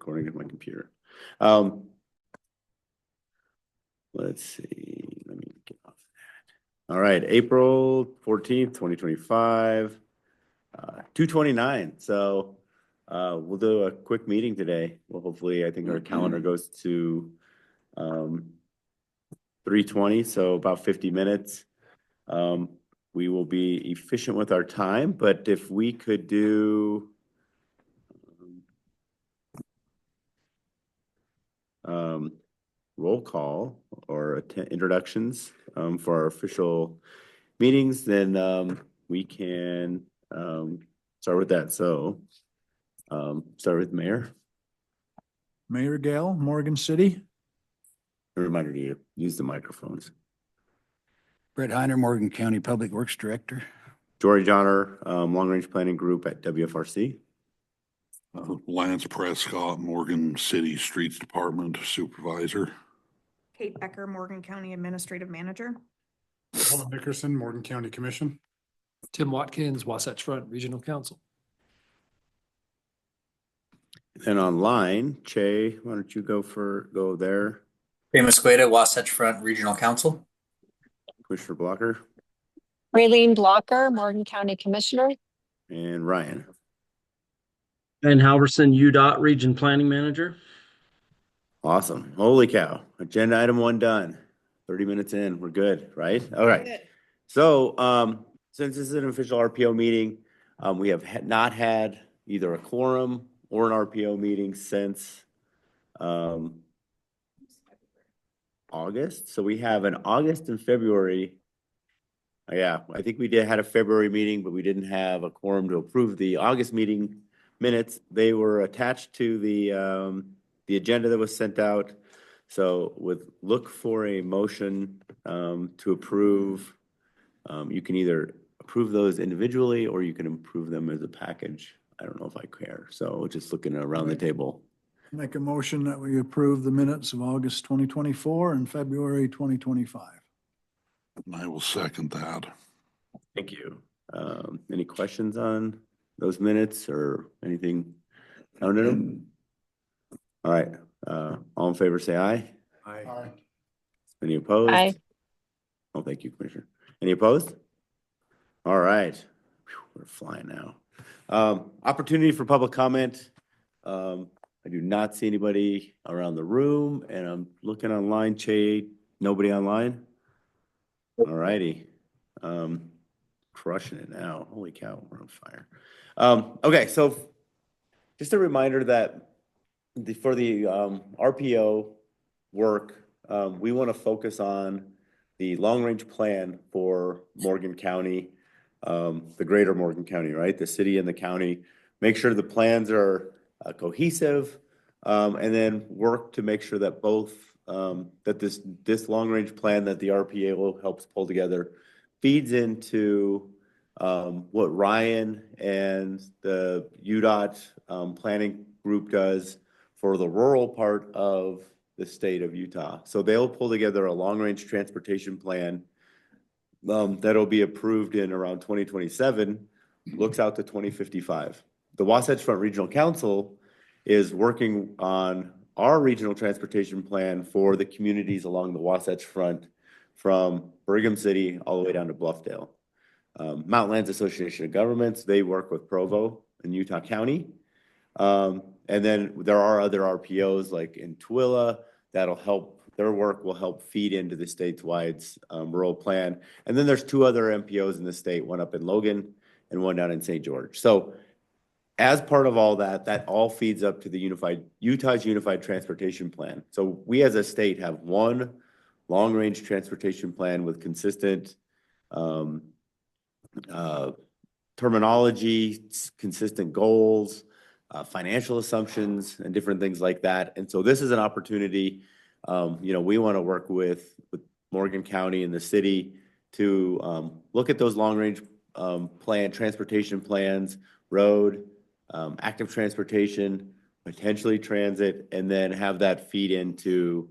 recording of my computer. Let's see. Let me get off that. All right, April 14th, 2025, 2:29. So we'll do a quick meeting today. Well, hopefully, I think our calendar goes to 3:20, so about 50 minutes. We will be efficient with our time, but if we could do roll call or introductions for our official meetings, then we can start with that. So start with Mayor. Mayor Gale, Morgan City. A reminder to use the microphones. Brett Heiner, Morgan County Public Works Director. Jory Johnner, Long Range Planning Group at WFRC. Lance Prescott, Morgan City Streets Department Supervisor. Kate Becker, Morgan County Administrative Manager. Paul Nickerson, Morgan County Commission. Tim Watkins, Wasatch Front Regional Council. Then online, Che, why don't you go there? Jay Mosqueda, Wasatch Front Regional Council. Commissioner Blocker. Raylene Blocker, Morgan County Commissioner. And Ryan. Ben Halverson, UDOT Region Planning Manager. Awesome. Holy cow. Agenda item 1 done. 30 minutes in. We're good, right? All right. So since this is an official RPO meeting, we have not had either a quorum or an RPO meeting since August. So we have an August and February. Yeah, I think we had a February meeting, but we didn't have a quorum to approve the August meeting minutes. They were attached to the agenda that was sent out. So look for a motion to approve. You can either approve those individually or you can approve them as a package. I don't know if I care. So just looking around the table. Make a motion that we approve the minutes of August 2024 and February 2025. And I will second that. Thank you. Any questions on those minutes or anything found in them? All right. All in favor, say aye. Aye. Any opposed? Aye. Oh, thank you, Commissioner. Any opposed? All right. Whew, we're flying now. Opportunity for public comment. I do not see anybody around the room, and I'm looking online. Che, nobody online? All righty. Crushing it now. Holy cow, we're on fire. Okay, so just a reminder that for the RPO work, we want to focus on the long-range plan for Morgan County, the greater Morgan County, right? The city and the county. Make sure the plans are cohesive, and then work to make sure that both that this long-range plan that the RPO helps pull together feeds into what Ryan and the UDOT planning group does for the rural part of the state of Utah. So they'll pull together a long-range transportation plan that'll be approved in around 2027, looks out to 2055. The Wasatch Front Regional Council is working on our regional transportation plan for the communities along the Wasatch Front from Brigham City all the way down to Bluffdale. Mountainlands Association of Governments, they work with Provo in Utah County. And then there are other RPOs like in Tooele that'll help, their work will help feed into the statewide rural plan. And then there's 2 other MPOs in the state, one up in Logan and one down in St. George. So as part of all that, that all feeds up to the Utah's Unified Transportation Plan. So we as a state have one long-range transportation plan with consistent terminology, consistent goals, financial assumptions, and different things like that. And so this is an opportunity, we want to work with Morgan County and the city to look at those long-range transportation plans, road, active transportation, potentially transit, and then have that feed into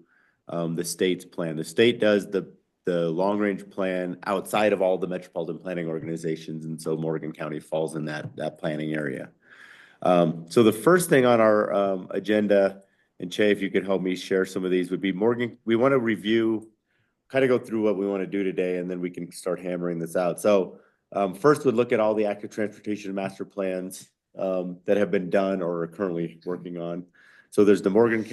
the state's plan. The state does the long-range plan outside of all the metropolitan planning organizations, and so Morgan County falls in that planning area. So the first thing on our agenda, and Che, if you could help me share some of these, would be Morgan. We want to review, kind of go through what we want to do today, and then we can start hammering this out. So first, we'd look at all the active transportation master plans that have been done or are currently working on. So there's the Morgan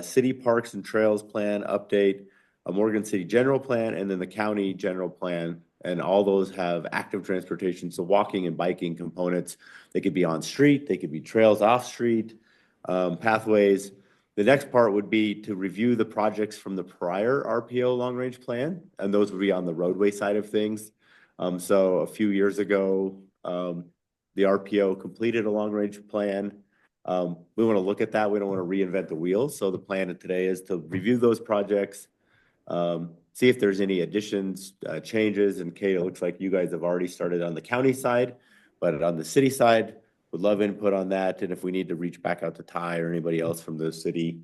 City Parks and Trails Plan update, a Morgan City General Plan, and then the County General Plan. And all those have active transportation, so walking and biking components. They could be on street, they could be trails off street, pathways. The next part would be to review the projects from the prior RPO long range plan, and those would be on the roadway side of things. So a few years ago, the RPO completed a long range plan. We want to look at that. We don't want to reinvent the wheel. So the plan today is to review those projects, see if there's any additions, changes. And Kate, it looks like you guys have already started on the county side, but on the city side, would love input on that. And if we need to reach back out to Ty or anybody else from the city,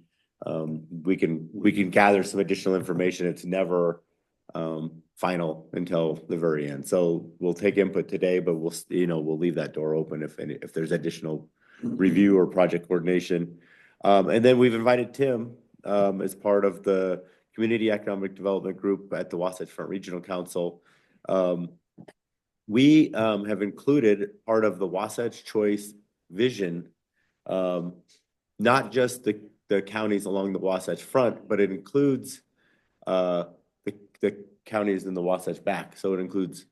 we can gather some additional information. It's never final until the very end. So we'll take input today, but we'll leave that door open if there's additional review or project coordination. And then we've invited Tim as part of the Community Economic Development Group at the Wasatch Front Regional Council. We have included part of the Wasatch Choice vision, not just the counties along the Wasatch Front, but it includes the counties in the Wasatch back. So it includes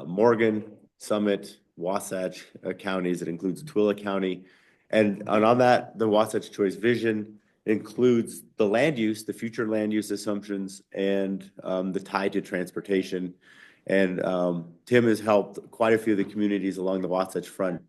Morgan, Summit, Wasatch counties. It includes Tooele County. And on that, the Wasatch Choice vision includes the land use, the future land use assumptions, and the tie to transportation. And Tim has helped quite a few of the communities along the Wasatch Front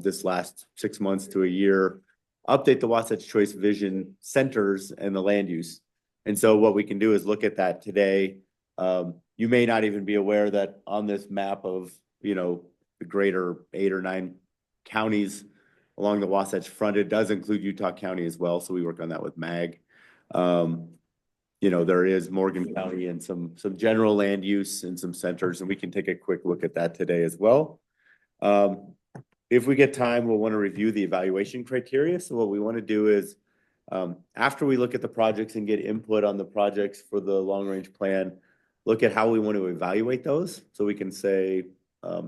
this last 6 months to a year update the Wasatch Choice vision centers and the land use. And so what we can do is look at that today. You may not even be aware that on this map of, the greater 8 or 9 counties along the Wasatch Front, it does include Utah County as well. So we work on that with MAG. There is Morgan County and some general land use and some centers, and we can take a quick look at that today as well. If we get time, we'll want to review the evaluation criteria. So what we want to do is, after we look at the projects and get input on the projects for the long range plan, look at how we want to evaluate those so we can say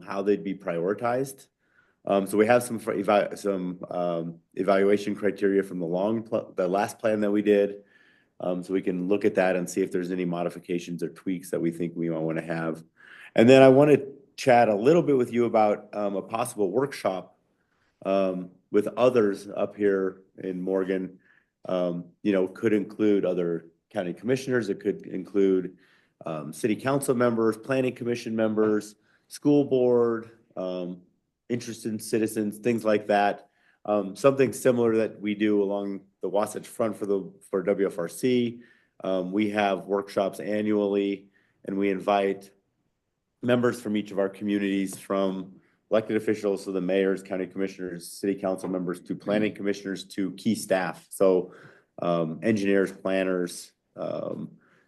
how they'd be prioritized. So we have some evaluation criteria from the last plan that we did. So we can look at that and see if there's any modifications or tweaks that we think we might want to have. And then I want to chat a little bit with you about a possible workshop with others up here in Morgan. Could include other county commissioners. It could include city council members, planning commission members, school board, interested citizens, things like that. Something similar that we do along the Wasatch Front for WFRC. We have workshops annually, and we invite members from each of our communities, from elected officials, so the mayors, county commissioners, city council members, to planning commissioners, to key staff. So engineers, planners,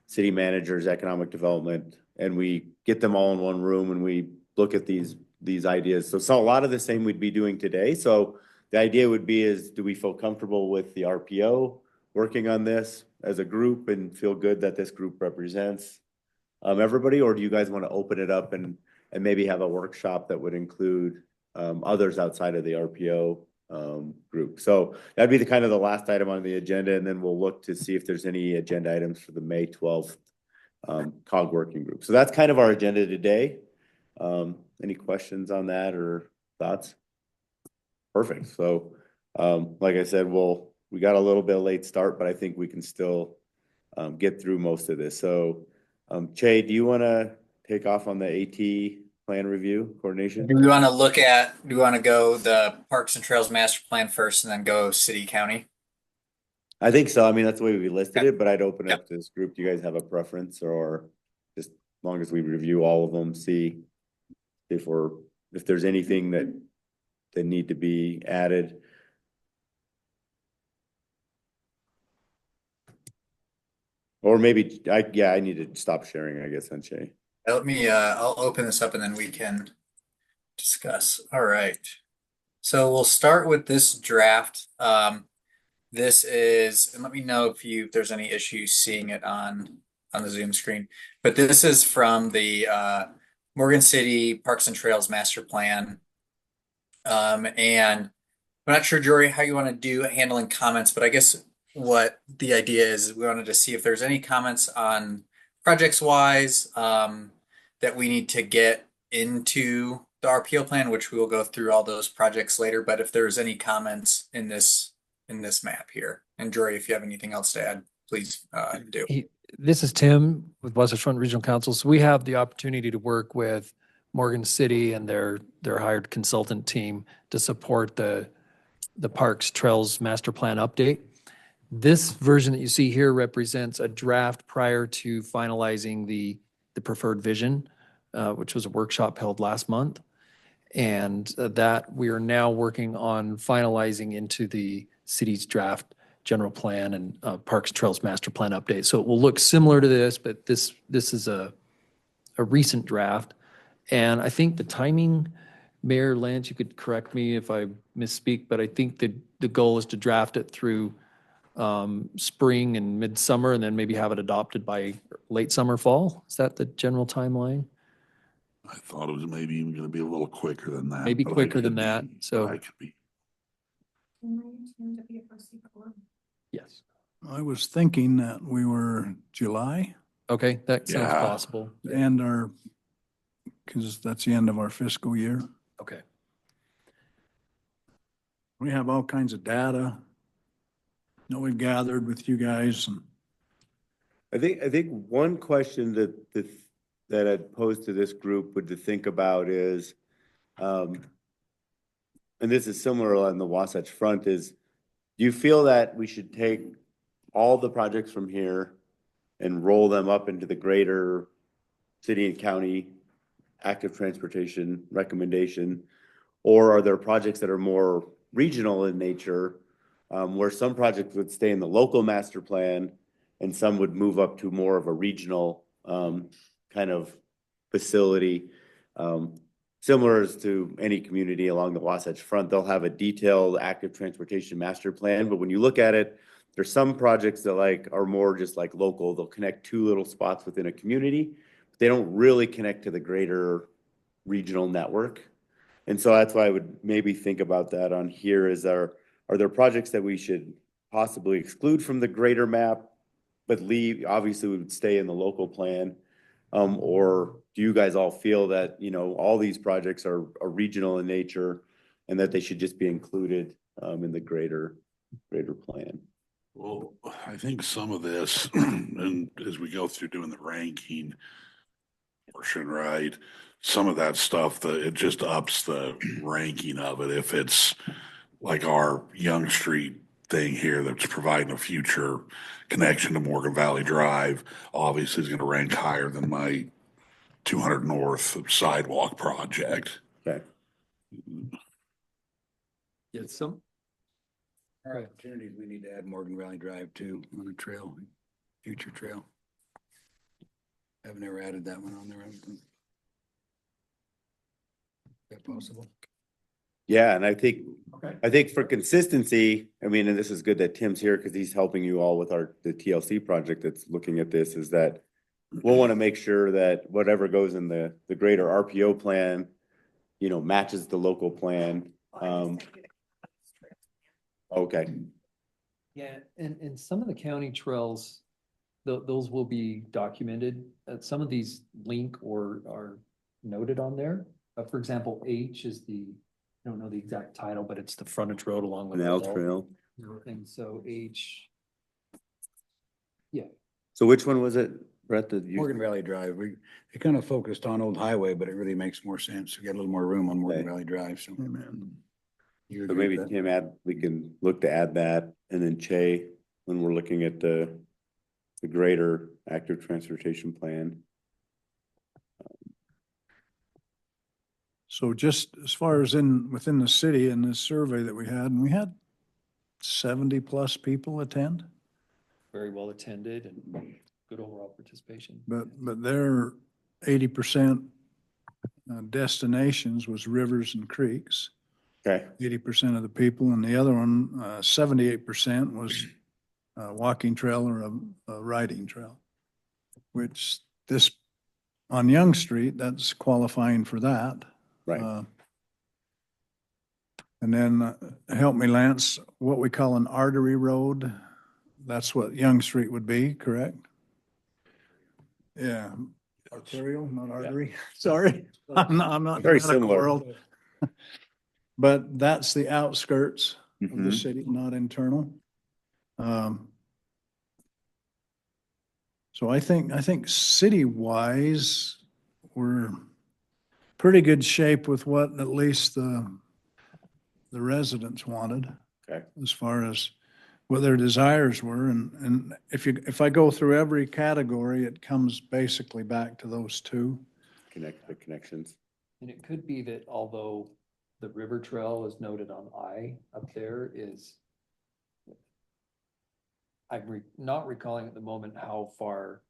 city managers, economic development, and we get them all in one room and we look at these ideas. So a lot of the same we'd be doing today. So the idea would be is, do we feel comfortable with the RPO working on this as a group and feel good that this group represents everybody? Or do you guys want to open it up and maybe have a workshop that would include others outside of the RPO group? So that'd be the last item on the agenda. And then we'll look to see if there's any agenda items for the May 12th COG working group. So that's kind of our agenda today. Any questions on that or thoughts? Perfect. So, like I said, we got a little bit of late start, but I think we can still get through most of this. So, Che, do you want to take off on the AT plan review coordination? Do we want to go the Parks and Trails Master Plan first and then go city county? I think so. I mean, that's the way we listed it, but I'd open up to this group. Do you guys have a preference, or just as long as we review all of them, see if there's anything that need to be added? Or maybe I need to stop sharing, I guess, Che. Let me I'll open this up and then we can discuss. All right. So we'll start with this draft. This is, and let me know if there's any issues seeing it on the Zoom screen. But this is from the Morgan City Parks and Trails Master Plan. And I'm not sure, Jory, how you want to do handling comments, but I guess what the idea is, we wanted to see if there's any comments on projects wise that we need to get into the RPO plan, which we will go through all those projects later. But if there's any comments in this map here, and Jory, if you have anything else to add, please do. This is Tim with Wasatch Front Regional Council. So we have the opportunity to work with Morgan City and their hired consultant team to support the Parks Trails Master Plan update. This version that you see here represents a draft prior to finalizing the preferred vision, which was a workshop held last month. And that we are now working on finalizing into the city's draft general plan and Parks Trails Master Plan update. So it will look similar to this, but this is a recent draft. And I think the timing, Mayor Lance, you could correct me if I misspeak, but I think the goal is to draft it through spring and midsummer and then maybe have it adopted by late summer, fall. Is that the general timeline? I thought it was maybe even gonna be a little quicker than that. Maybe but I quicker could than that, be- so- I could be. Yes. I was thinking that we were July Okay, that sounds Yeah. possible. and because that's the end of our fiscal year. Okay. We have all kinds of data that we've gathered with you guys and I think one question that I'd pose to this group would to think about is, and this is similar on the Wasatch Front, is do you feel that we should take all the projects from here and roll them up into the greater city and county active transportation recommendation? Or are there projects that are more regional in nature, where some projects would stay in the local master plan and some would move up to more of a regional kind of facility? Similar as to any community along the Wasatch Front, they'll have a detailed active transportation master plan, but when you look at it, there's some projects that are more just like local. They'll connect two little spots within a community, but they don't really connect to the greater regional network. And so that's why I would maybe think about that on here. Are there projects that we should possibly exclude from the greater map, but leave, obviously we would stay in the local plan? Or do you guys all feel that, all these projects are regional in nature and that they should just be included in the greater plan? Well, I think some of this, and as we go through doing the ranking portion, right? Some of that stuff, it just ups the ranking of it. If it's like our Young Street thing here that's providing a future connection to Morgan Valley Drive, obviously is going to rank higher than my 200 North sidewalk project. Okay. Yeah, some. All right, opportunities, we need to add Morgan Valley Drive too on a trail, future trail. I've never added that one on there. Is that possible? Yeah, and I think Okay. for consistency, and this is good that Tim's here because he's helping you all with the TLC project that's looking at this, is that we'll want to make sure that whatever goes in the greater RPO plan, matches the local plan. Okay. Yeah, and some of the county trails, those will be documented. Some of these link or are noted on there. For example, H is I don't know the exact title, but it's the frontage road along with. An L trail. And so H. So which one was it, Brett, that you? Morgan Valley Drive, we kind of focused on Old Highway, but it really makes more sense. We got a little more room on Morgan Okay. Valley Drive, so. You So agree maybe with that? Tim we can look to add that, and then Che, when we're looking at the greater active transportation plan. so just as far as within the city in this survey that we had 70+ people attend, Very well attended and good overall participation. but their 80% destinations was rivers and creeks. Okay, 80% of the people, and the other one, 78% was a walking trail or a riding trail, which this, on Young Street, that's qualifying for that. right. And then help me, Lance, what we call an artery road, that's what Young Street would be, correct? Yeah, arterial, not artery, sorry. I'm not in the Very medical similar. world. But that's the outskirts of the Mhm. city, not internal. So I think city-wise, we're pretty good shape with what at least the residents wanted. Okay. As far as what their desires were, and if I go through every category, it comes basically back to those two. Connect the connections. And it could be that although the river trail is noted on I up there is, not recalling at the moment how far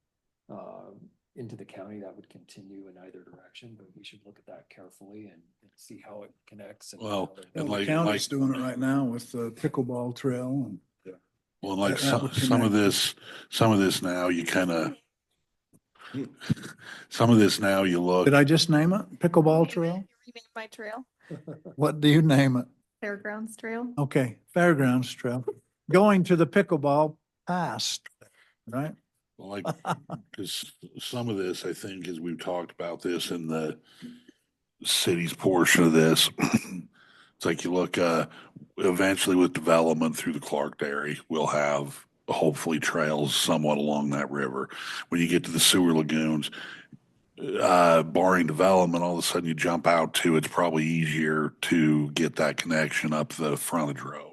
into the county that would continue in either direction, but we should look at that carefully and see how it connects. Well, and The like, county's doing it right now with the pickleball trail and. well, like That would some of connect. some of this now you kind of, some of this now you look. Did I just name it? Pickleball trail? Rename my trail, What do you name it? Fairgrounds Trail. Okay, Fairgrounds Trail. Going to the pickleball past, right? Like, because some of this, I think, as we've talked about this in the city's portion of this, it's like you look, eventually with development through the Clark Dairy, we'll have hopefully trails somewhat along that river. When you get to the sewer lagoons, barring development, all of a sudden you jump out to, it's probably easier to get that connection up the frontage road.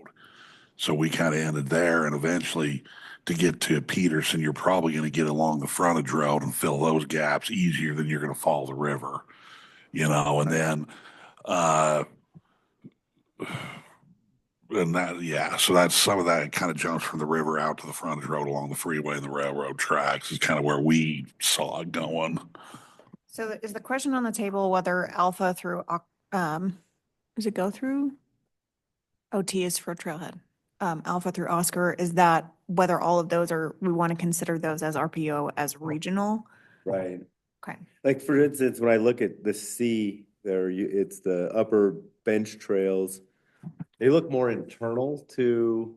So we kind of ended there, and eventually to get to Peterson, you're probably going to get along the frontage road and fill those gaps easier than you're going to follow the river, you know, and then, and that, yeah, so that's some of that kind of jumps from the river out to the frontage road along the freeway and the railroad tracks is kind of where we saw it going. So is the question on the table whether Alpha through, does it go through? OT is for Trailhead. Alpha through Oscar, is that whether all of those are, we want to consider those as RPO as regional? Right. Okay. Like for instance, when I look at the C there, it's the upper bench trails. They look more internal to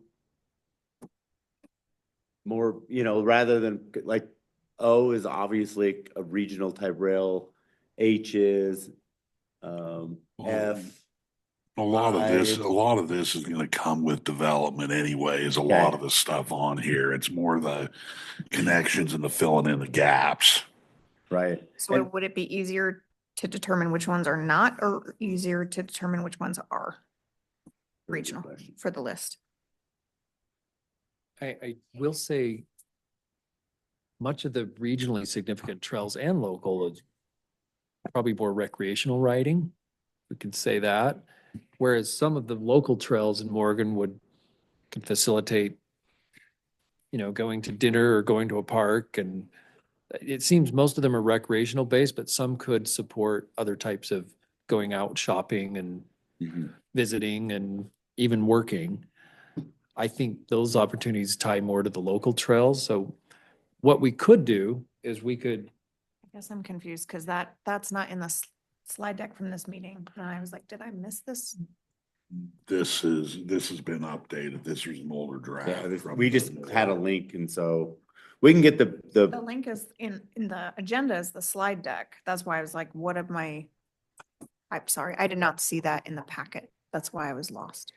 more, you know, rather than like O is obviously a regional type rail. H is, F. A lot of this is going to come with development anyways. A lot of the stuff on here, it's more the connections and the filling in the gaps. Right. So would it be easier to determine which ones are not, or easier to determine which ones are regional for the list? I will say much of the regionally significant trails and local is probably more recreational riding. We could say that. Whereas some of the local trails in Morgan can facilitate, you know, going to dinner or going to a park. And it seems most of them are recreational based, but some could support other types of going out shopping and visiting and even working. I think those opportunities tie more to the local trails. So what we could do is we could. I guess I'm confused because that's not in the slide deck from this meeting. And I was like, did I miss this? This has been updated. This is an older draft. Yeah, we just had a link, and so we can get the The link is in the agenda is the slide deck. That's why I was like, what am I'm sorry, I did not see that in the packet. That's why I was lost.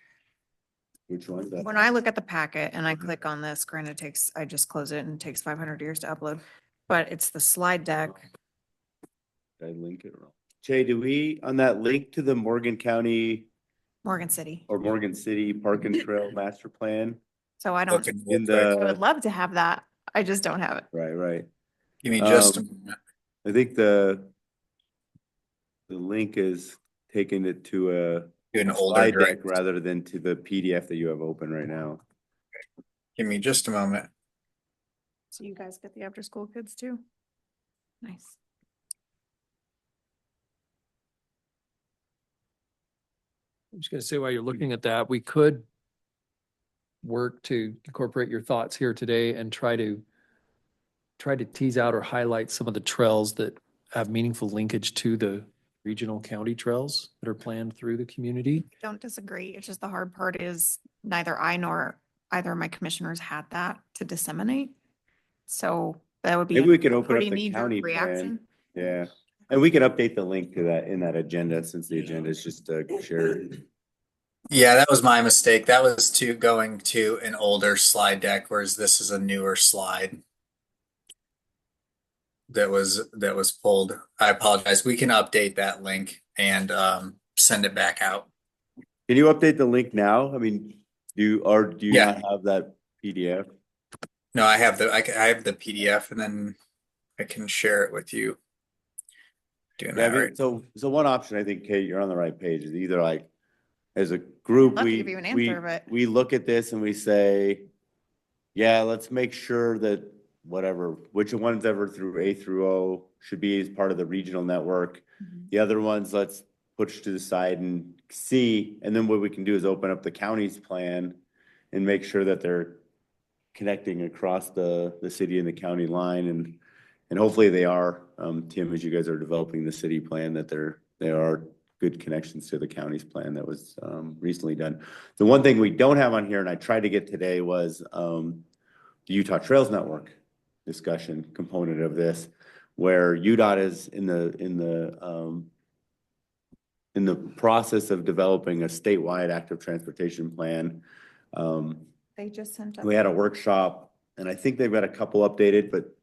which one? When I look at the packet and I click on this, granted I just close it and it takes 500 years to upload, but it's the slide deck. Did I link it wrong? Jay, do we, on that link to the Morgan County Morgan City. or Morgan City Park and Trail Master Plan? So I don't, In I would the, love to have that. I just don't have it. right. Give me just a moment. I think the link is taking it to An a older slide deck direct. rather than to the PDF that you have open right now. Give me just a moment. So you guys get the after school kids too? Nice. I'm just gonna say while you're looking at that, we could work to incorporate your thoughts here today and try to tease out or highlight some of the trails that have meaningful linkage to the regional county trails that are planned through the community. Don't disagree. It's just the hard part is neither I nor either of my commissioners had that to disseminate. So that would be Maybe a we can open up pretty the knee-jerk county plan. reaction. Yeah, and we can update the link to that in that agenda, since the agenda is just shared. Yeah, that was my mistake. That was going to an older slide deck, whereas this is a newer slide that was pulled. I apologize. We can update that link and send it back out. Can you update the link now? I mean, do you Yeah. not have that PDF? No, I have I have the PDF, and then I can share it with you. Doing Yeah, I that mean, right. so one option, I think, Kate, you're on the right page, is either like, as a group, Love to we, give you an we, answer, but- we look at this and we say, yeah, let's make sure that whatever, which ones ever through A through O should be as part of the regional network. Mhm. The other ones, let's push to the side and see, and then what we can do is open up the county's plan and make sure that they're connecting across the city and the county line, and hopefully they are, Tim, as you guys are developing the city plan, that there are good connections to the county's plan that was recently done. The one thing we don't have on here, and I tried to get today, was the Utah Trails Network discussion component of this, where UDOT is in the process of developing a statewide active transportation plan. They just sent up. We had a workshop, and I think they've got a couple updated, but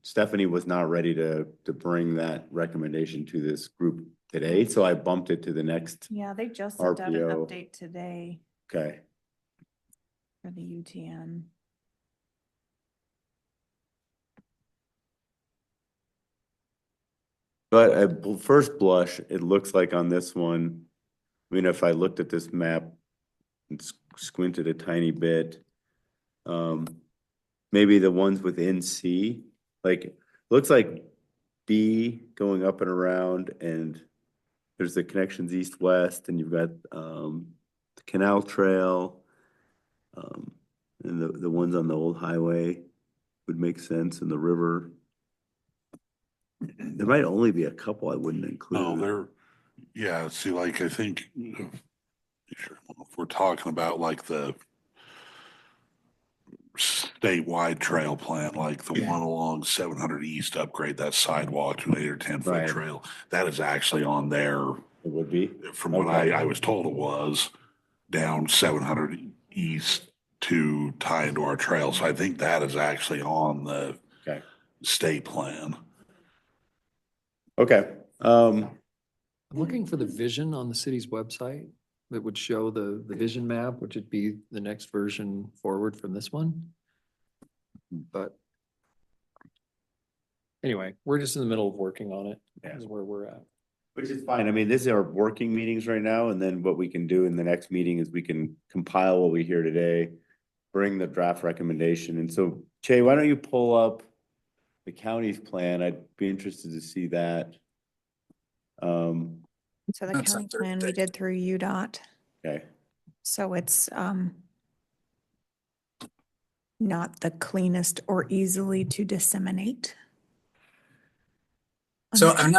Stephanie was not ready to bring that recommendation to this group today, so I bumped it to the next. Yeah, they just sent out an RPO. update today Okay. for the UTN. But at first blush, it looks like on this one, I mean, if I looked at this map and squinted a tiny bit, maybe the ones within C, like, looks like B going up and around, and there's the connections east-west, and you've got the Canal Trail, and the ones on the old highway would make sense, and the river. There might only be a couple I wouldn't include. No, yeah, see, like, I think if we're talking about like the statewide trail plan, like the one along 700 East, upgrade that sidewalk to an 8 or 10 foot Right. trail, that is actually on there. It would be. From what Okay. I was told it was, down 700 East to tie into our trail. So I think that is actually on the Okay. state plan. Okay. I'm looking for the vision on the city's website that would show the vision map, which would be the next version forward from this one. But anyway, we're just in the middle of working on it. Yeah. Is where we're at. Which is fine. I mean, these are working meetings right now, and then what we can do in the next meeting is we can compile what we hear today, bring the draft recommendation. And so, Che, why don't you pull up the county's plan? I'd be interested to see that. So the That's county on plan we Thursday. did through UDOT. Okay. So it's not the cleanest or easily to disseminate. So I'm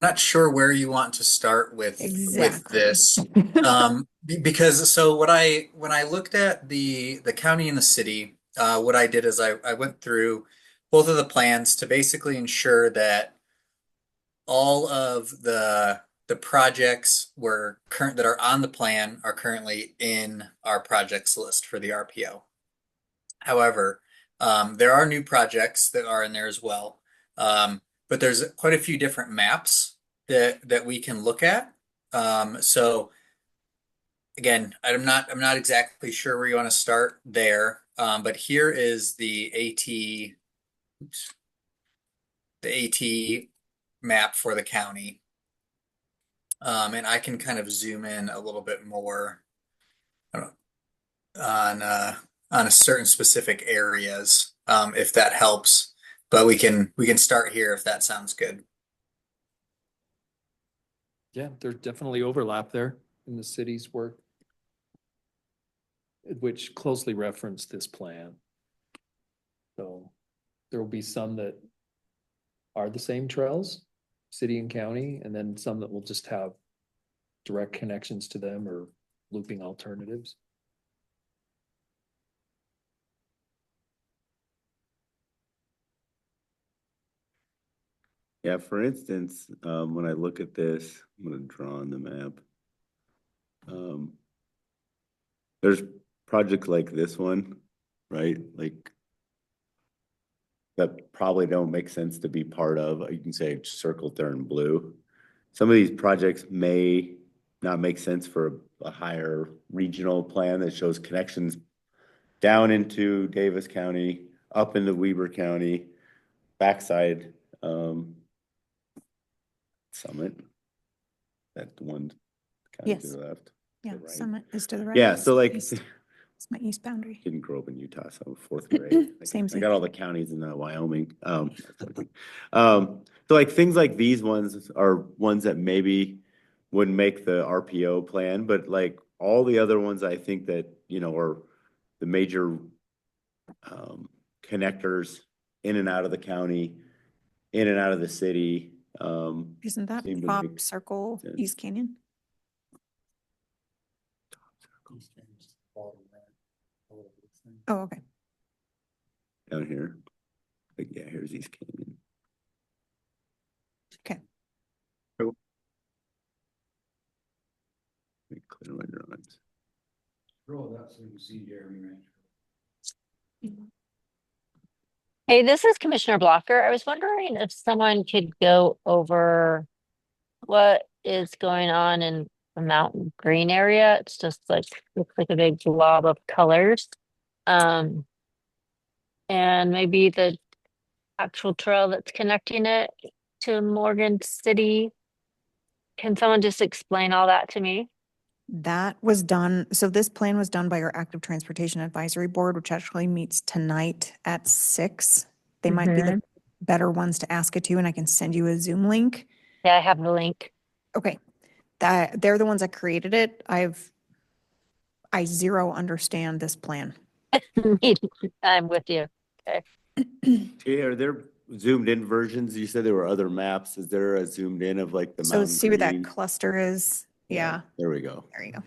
not sure where you want to start with Exactly. this. Because when I looked at the county and the city, what I did is I went through both of the plans to basically ensure that all of the projects that are on the plan are currently in our projects list for the RPO. However, there are new projects that are in there as well. But there's quite a few different maps that we can look at. So again, I'm not exactly sure where you want to start there. But here is the AT map for the county. And I can kind of zoom in a little bit more on a certain specific areas, if that helps. But we can start here if that sounds good. Yeah, there's definitely overlap there. in the city's work, which closely reference this plan. So there will be some that are the same trails, city and county, and then some that will just have direct connections to them or looping alternatives. Yeah, for instance, when I look at this, I'm gonna draw on the map. There's projects like this one, right? Like that probably don't make sense to be part of. You can say circled there in blue. Some of these projects may not make sense for a higher regional plan that shows connections down into Davis County, up into Weber County, backside, Summit. That one kind of to Yes. the left. Yeah, right. Summit is to the right. Yeah, so like, East. It's my east boundary. didn't grow up in Utah, so fourth grade. Same. I got all the counties in Wyoming. So like things like these ones are ones that maybe wouldn't make the RPO plan, but like all the other ones, I think that, are the major connectors in and out of the county, in and out of the city. Isn't that seem to top make circle sense. East Canyon? Oh, okay. Down here. Like, yeah, here's East Canyon. Okay. Let me clear my drawings. Roll that so you can see Jeremy Ranch. Hey, this is Commissioner Blocker. I was wondering if someone could go over what is going on in the mountain green area. It's just like, looks like a big blob of colors. And maybe the actual trail that's connecting it to Morgan City. Can someone just explain all that to me? That was done, so this plan was done by our Active Transportation Advisory Board, which actually meets tonight at 6. They might be the better ones to ask it to, and I can send you a Zoom link. Yeah, I have the link. Okay, they're the ones that created it. I zero understand this plan. I'm with you. Okay, are there zoomed in versions? You said there were other maps. Is there a zoomed in of like the So mountain see where that green? cluster is? Yeah, There we go. there you go.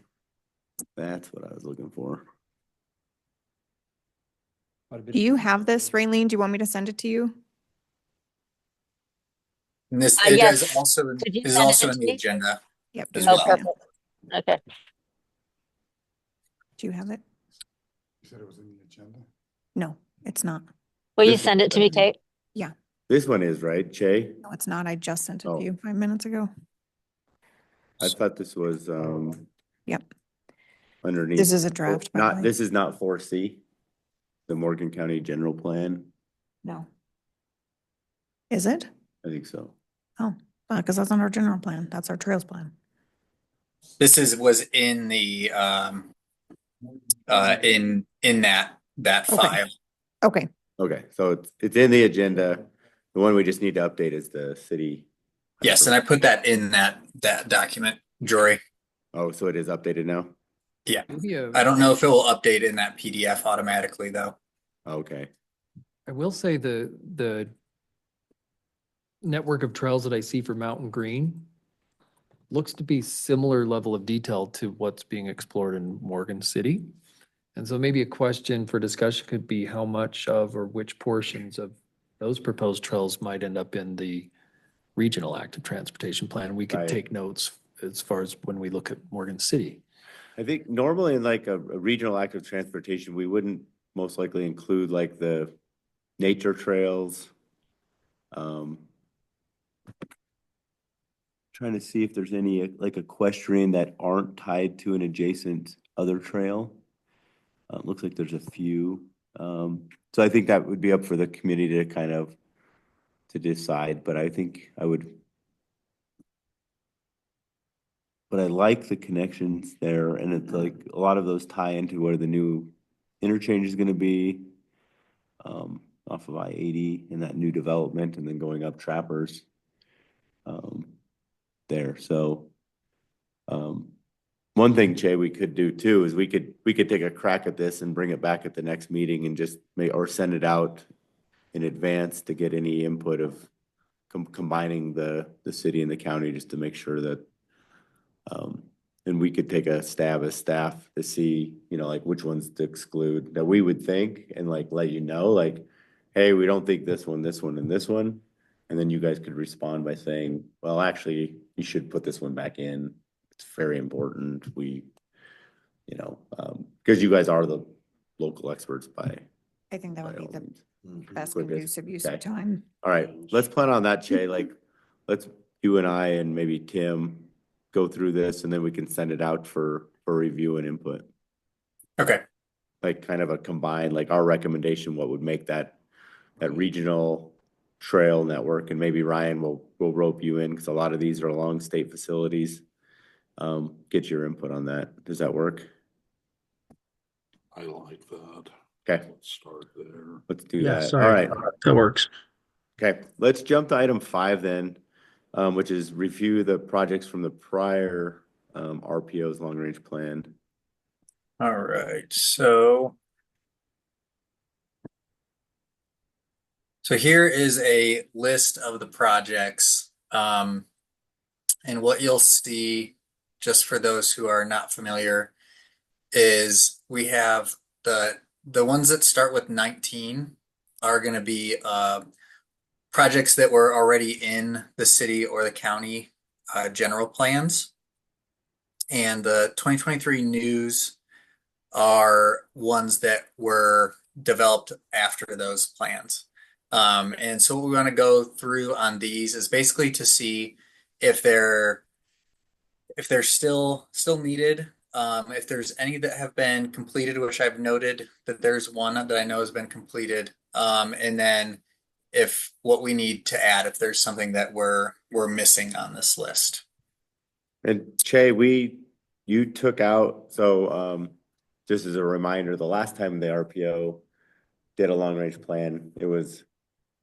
That's what I was looking for. Do you have this, Raylene? Do you want me to send it to you? And this, Yes. is also, Could you is send also it in to the me? agenda Yep. as give me a Oh, well. second. perfect. Okay. Do you have it? You said it was in the agenda? No, it's not. Will you This send is it to me, better. Kate? This one is, right, Che? No, it's not. I just sent it Oh. to you 5 minutes ago. I thought this was Yep. underneath. This is a draft, by the way. This is not 4C, the Morgan County General Plan. No. Is it? I think so. Oh, because that's not our general plan. That's our trails plan. This was in the in that Okay. file. Okay. Okay, so it's in the agenda. The one we just need to update is the city. Yes, and I put that in that document, Jory. Oh, so it is updated now? Yeah. Maybe I don't know if it will update in that PDF automatically though. Okay. I will say the network of trails that I see for Mountain Green looks to be similar level of detail to what's being explored in Morgan City. And so maybe a question for discussion could be how much of or which portions of those proposed trails might end up in the regional active transportation plan. We could Right. take notes as far as when we look at Morgan City. I think normally in like a regional active transportation, we wouldn't most likely include like the nature trails. Trying to see if there's any like equestrian that aren't tied to an adjacent other trail. Looks like there's a few. So I think that would be up for the committee to kind of to decide, but I think I would. But I like the connections there, and it's like a lot of those tie into where the new interchange is gonna be. Off of I-80 in that new development, and then going up Trappers. There, so. One thing, Jay, we could do too is we could take a crack at this and bring it back at the next meeting and just or send it out in advance to get any input of combining the city and the county just to make sure that and we could take a stab as staff to see, you know, like which ones to exclude that we would think and like let you know, like, hey, we don't think this one, and this one. And then you guys could respond by saying, well, actually, you should put this one back in. It's very important. We, you know, because you guys are the local experts by I think that would be all the means. best Quickest. conducive use of Okay. time. All right, let's plan on that, Jay. Like, let's, you and I and maybe Tim go through this and then we can send it out for review and input. Okay. Like kind of a combined, like our recommendation, what would make that regional trail network, and maybe Ryan will rope you in because a lot of these are along state facilities. Get your input on that. Does that work? I like that. Okay, Let's start there. let's do Yeah, that. All sorry. right. That works. Okay, let's jump to item 5 then, which is review the projects from the prior RPO's long-range plan. All right, so here is a list of the projects. And what you'll see, just for those who are not familiar, is we have the ones that start with 19 are going to be projects that were already in the city or the county general plans. And the 2023 news are ones that were developed after those plans. And so what we want to go through on these is basically to see if they're still needed, if there's any that have been completed, which I've noted that there's one that I know has been completed, and then if what we need to add, if there's something that we're missing on this list. And Che, you took out, so just as a reminder, the last time the RPO did a long-range plan, it was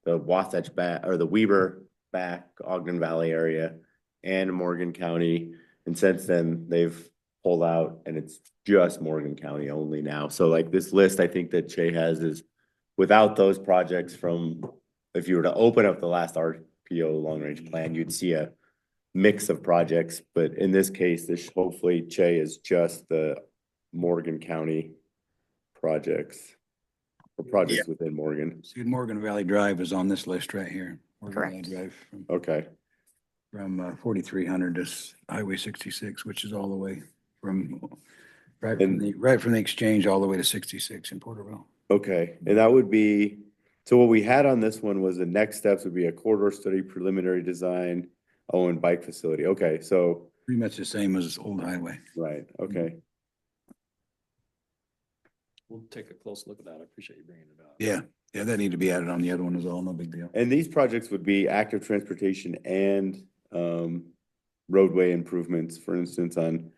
the Wasatch back or the Weber back Ogden Valley area and Morgan County. And since then they've pulled out and it's just Morgan County only now. So like this list I think that Che has is without those projects from, if you were to open up the last RPO long-range plan, you'd see a mix of projects. But in this case, this hopefully Che is just the Morgan County projects. Projects within Morgan. See, Morgan Valley Drive is on this list right here. Morgan Valley Correct. Drive Okay. from 4,300 to Highway 66, which is all the way from right from the exchange all the way to 66 in Porterville. Okay, and that would be, so what we had on this one was the next steps would be a corridor study, preliminary design, and bike facility. Okay, so, Pretty much the same as Old Highway. right, okay. We'll take a close look at that. I appreciate you bringing it up. Yeah, that need to be added on the other one as well. No big deal. And these projects would be active transportation and roadway improvements, for instance, on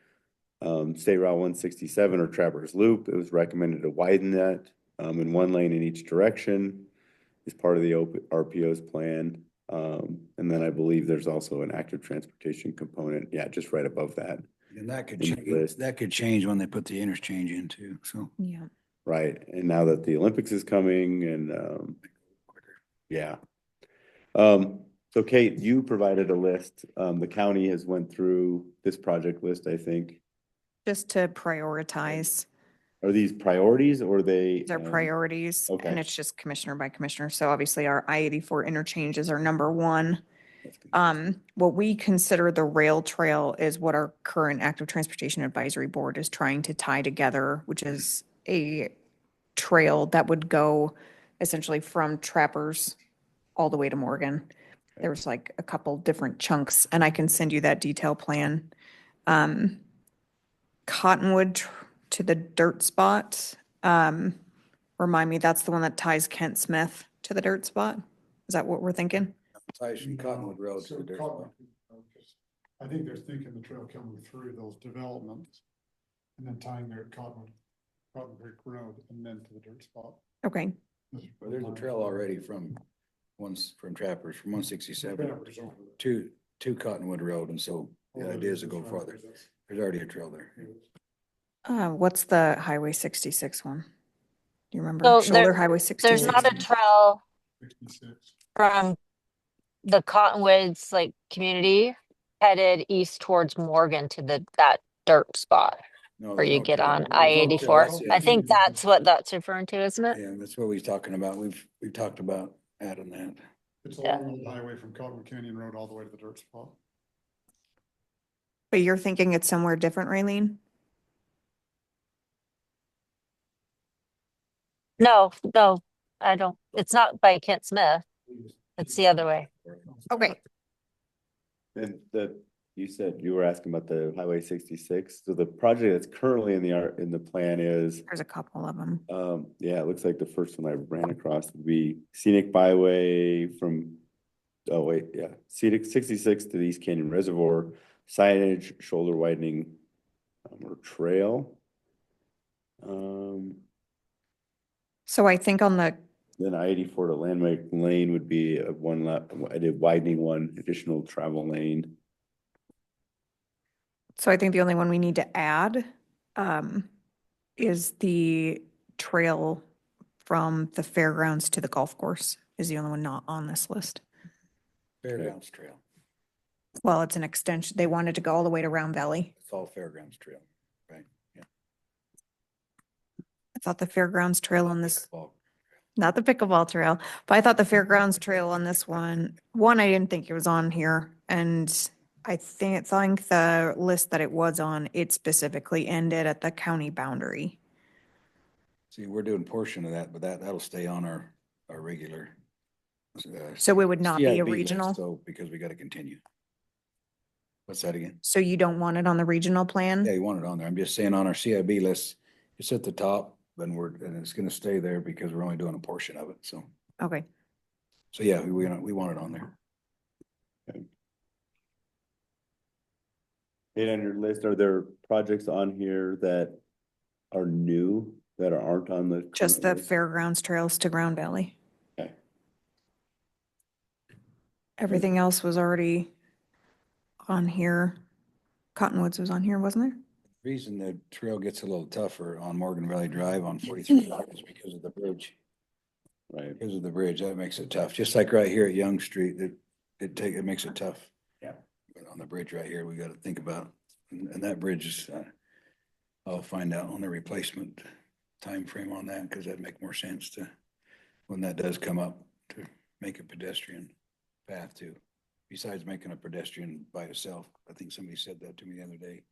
State Route 167 or Traverse Loop. It was recommended to widen that in one lane in each direction as part of the RPO's plan. And then I believe there's also an active transportation component. Yeah, just right above that. And that could In the change. list. That could change when they put the interchange in too. So Yeah. Right, and now that the Olympics is coming and, yeah. So Kate, you provided a list. The county has went through this project list, I think. Just to prioritize. Are these priorities or are they? These are priorities okay. and it's just commissioner by commissioner. So obviously our I-84 interchange is our number one. What we consider the rail trail is what our current active transportation advisory board is trying to tie together, which is a trail that would go essentially from Trappers all the way to Morgan. There was like a couple different chunks and I can send you that detail plan. Cottonwood to the dirt spot. Remind me, that's the one that ties Kent Smith to the dirt spot? Is that what we're thinking? ties from Cottonwood Road to So the dirt. Cottonwood, I think they're thinking the trail coming through those developments and then tying there at Cotton Creek Road and then to the dirt spot. Okay, Well, there's a trail already from Trappers from 167 Trappers over there. to Cottonwood Road, and so the idea is to go farther. There's already a trail there. What's the Highway 66 one? Do you remember? So Shoulder Highway there's 66. not a trail 66. from the Cottonwoods like community headed east towards Morgan to that dirt spot No, where there's you no get trail. on There's no I-84. trail. That's I it. think that's what that's referring to, isn't it? Yeah, that's what we're talking about. We've talked about adding that. It's Yeah. along the highway from Cottonwood Canyon Road all the way to the dirt spot. But you're thinking it's somewhere different, Raylene? No, I don't. It's not by Kent Smith. It's the other way. Okay. And you said you were asking about the Highway 66. So the project that's currently in the plan is, There's a couple of them. yeah, it looks like the first one I ran across would be scenic byway from, oh wait, yeah, scenic 66 to the East Canyon Reservoir, signage, shoulder widening, or trail. So I think on the, Then I-84 to Landmark Lane would be a widening one additional travel lane. so I think the only one we need to add is the trail from the fairgrounds to the golf course is the only one not on this list. Fairgrounds Trail. Well, it's an extension. They wanted to go all the way to Round Valley. It's all Fairgrounds Trail, right? Yeah. I thought the fairgrounds trail on this, Well, not the pickleball trail, but I thought the fairgrounds trail on this one, I didn't think it was on here. And I think the list that it was on, it specifically ended at the county boundary. see, we're doing portion of that, but that'll stay on our regular. So it would not be a CIB list, regional? So, because we gotta continue. What's that again? So you don't want it on the regional plan? Yeah, you want it on there. I'm just saying on our CIB list, it's at the top, and it's gonna stay there because we're only doing a portion of it, so. Okay. So yeah, we want it on there. And on your list, are there projects on here that are new that aren't on the? Just the current list? fairgrounds trails to Ground Valley. Okay. Everything else was already on here. Cottonwoods was on here, wasn't there? Reason the trail gets a little tougher on Morgan Valley Drive on 43 is because of the bridge. Right. Because of the bridge, that makes it tough. Just like right here at Young Street, it makes it tough. Yeah. But on the bridge right here, we gotta think about, and that bridge is, I'll find out on the replacement time frame on that, because that'd make more sense to, when that does come up, to make a pedestrian path too. Besides making a pedestrian by itself. I think somebody said that to me the other day.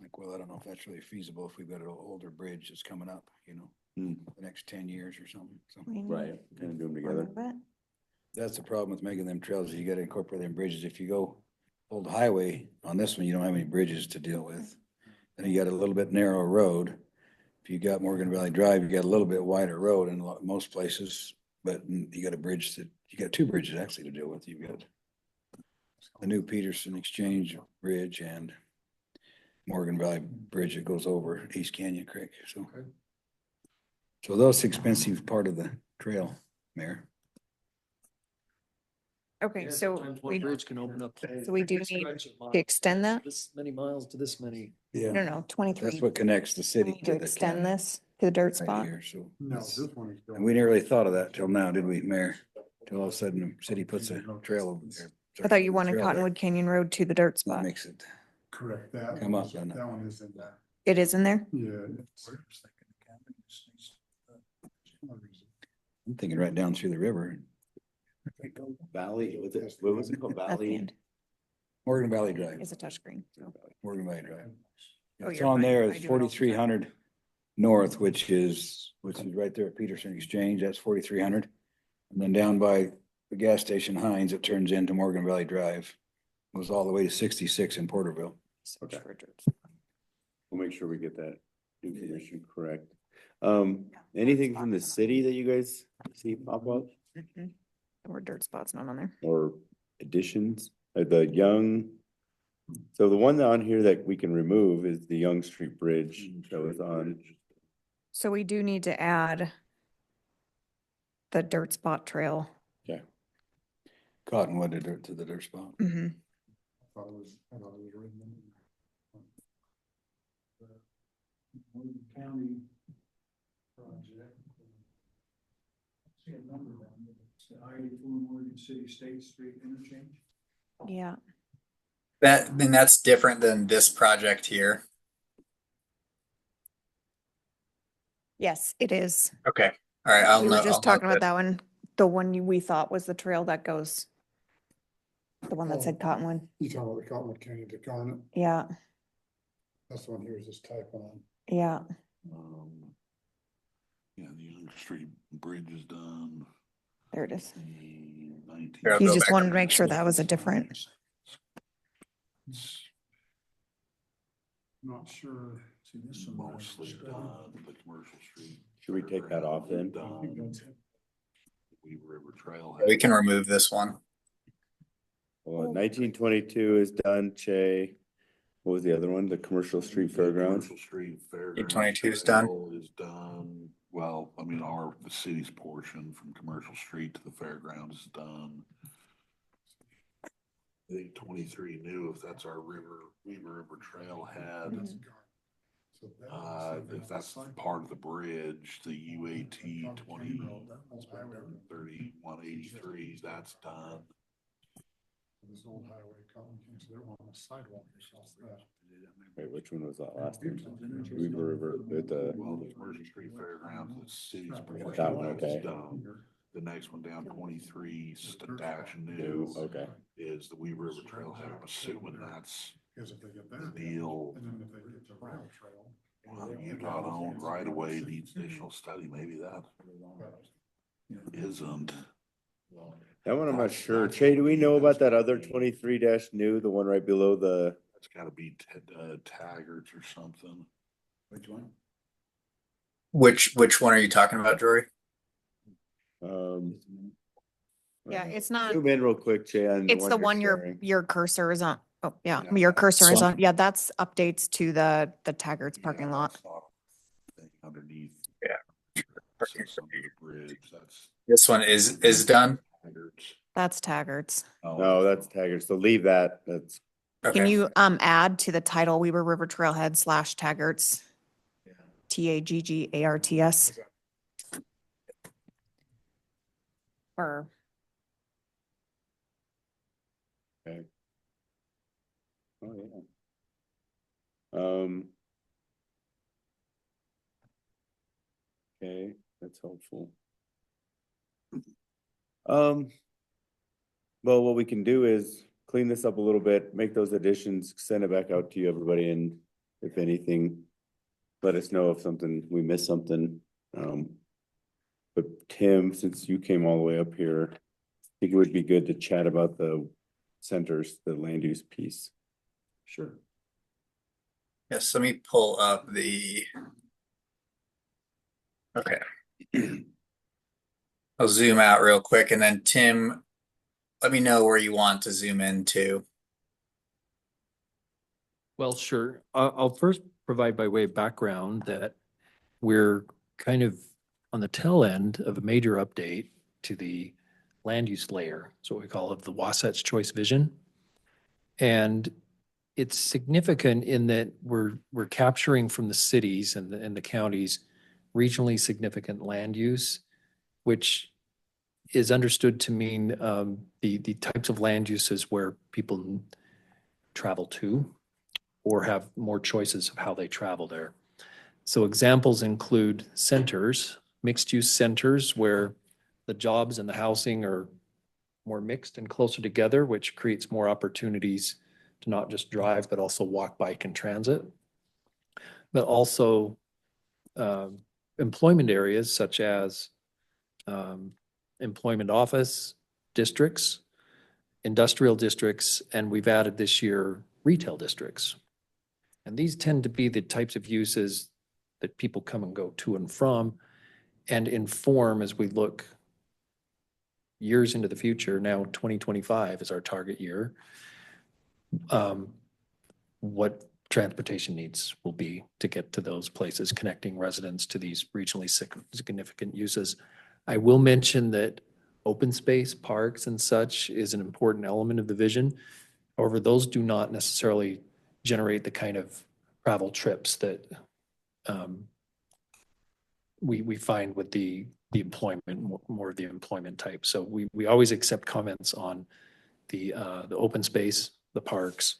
Like, well, I don't know if that's really feasible if we've got an older bridge that's coming up, the next 10 years or something. So Right, kind of do them together. that's the problem with making them trails, is you gotta incorporate them bridges. If you go old highway on this one, you don't have any bridges to deal with. And you got a little bit narrow road. If you got Morgan Valley Drive, you got a little bit wider road in most places, but you got you got two bridges actually to deal with. You've got the new Peterson Exchange Bridge and Morgan Valley Bridge that goes over East Canyon Creek, so that's expensive part of the trail, Mayor. Okay, so Sometimes one bridge can open up. so we do need to extend that? This many miles to this many. Yeah, No, 23. that's what connects the We city need to to the extend county this to the dirt right spot. here, so. No, this one is. And we never really thought of that till now, did we, Mayor? Till all of a sudden the city puts a trail over there. I thought you wanted Trail there. Cottonwood Canyon Road to the dirt That spot. makes it, Correct, that. Come one up, is- doesn't it? That one is in there. It is in there? Yeah. I'm thinking right down through the river, Valley, what was it called? That's the Valley? end. Morgan Valley Drive, It's a touchscreen. so. Morgan Valley Drive. Oh, It's you're on fine. there I as do it all the 4,300 north, which is right there at Peterson Exchange, that's 4,300. And then down by the gas station Heinz, it turns into Morgan Valley Drive. Goes all the way to 66 in Porterville. Search for dirt. We'll make sure we get that information correct. Anything from the city that you guys see pop up Mhm. Or dirt spots not on there. or additions? The Young, so the one on here that we can remove is the Young Street Bridge that was on. So we do need to add the dirt spot trail. Okay. Cottonwood to the dirt spot. Mhm. I thought it was written in. Morgan County project. See a number down there. It's the I-84 Morgan City State Street interchange. Yeah. Then that's different than this project here. Yes, it is. Okay. All right. I'll We know. were just I'll note talking about that one, the one we thought was the trail that goes, the one that said Cottonwood. You talking about the Cottonwood County to Garnet, Yeah, that's the one he was just typing on. yeah. Yeah, the Young Street Bridge is done. There it is. The 19 Here, I'll He go just back wanted up. to make sure that was a different. It's Not sure. See, this one. mostly done, the commercial street. Should we take that off then? Done. Weaver River Trail. We can remove this one. Well, 1922 is done, Che. What was the other one? The Commercial Street Fairgrounds? Commercial Street Fairgrounds. 822 is done. Trail is done. Well, I mean, the city's portion from Commercial Street to the fairgrounds is done. I think 23 new, if that's our Weaver River Trailhead. If that's part of the bridge, the UAT 3183, that's done. This old highway, Cottonwood County, so they're on the sidewalk across that. Wait, which one was that last one? Weaver River, Well, the Commercial Street Fairgrounds, the city's That portion, one, that's okay. done. The next one down 23 dash New, new okay. is the Weaver River Trailhead. I'm assuming that's Because if they get the that. deal. And then if they get the rail trail. Well, UDOT owned right away needs additional study. Maybe that isn't. That one I'm not sure. Che, do we know about that other 23 new, the one right below the? It's gotta be Taggart's or something. Which one? Which one are you talking about, Jory? Yeah, it's not, Zoom in real quick, Che, on it's the you're one sharing. your cursor is on. Oh, yeah, Yeah, your cursor is one. on. Yeah, that's updates to the Taggart's parking Yeah, lot. that's not a thing underneath. Yeah. Sits under the bridge. That's This one is done. Taggart's. That's Taggart's. No, that's Taggart. So leave that. That's, Can Okay. you add to the title Weaver River Trailhead / Taggart's? Yeah. Taggarts. Or okay. Oh, yeah. Okay, that's helpful. Well, what we can do is clean this up a little bit, make those additions, send it back out to you, everybody, and if anything, let us know if we missed something. But Tim, since you came all the way up here, I think it would be good to chat about the centers, the land use piece. Sure. Yes, let me pull up the. Okay. I'll zoom out real quick and then Tim, let me know where you want to zoom into. Well, sure. I'll first provide by way of background that we're kind of on the tail end of a major update to the land use layer. So what we call it the Wasatch Choice Vision. And it's significant in that we're capturing from the cities and the counties regionally significant land use, which is understood to mean the types of land uses where people travel to or have more choices of how they travel there. So examples include centers, mixed-use centers where the jobs and the housing are more mixed and closer together, which creates more opportunities to not just drive, but also walk, bike, and transit. But also employment areas such as employment office districts, industrial districts, and we've added this year retail districts. And these tend to be the types of uses that people come and go to and from and inform as we look years into the future. Now 2025 is our target year. What transportation needs will be to get to those places, connecting residents to these regionally significant uses. I will mention that open space, parks and such is an important element of the vision. However, those do not necessarily generate the kind of travel trips that we find with the employment, more of the employment type. So we always accept comments on the open space, the parks,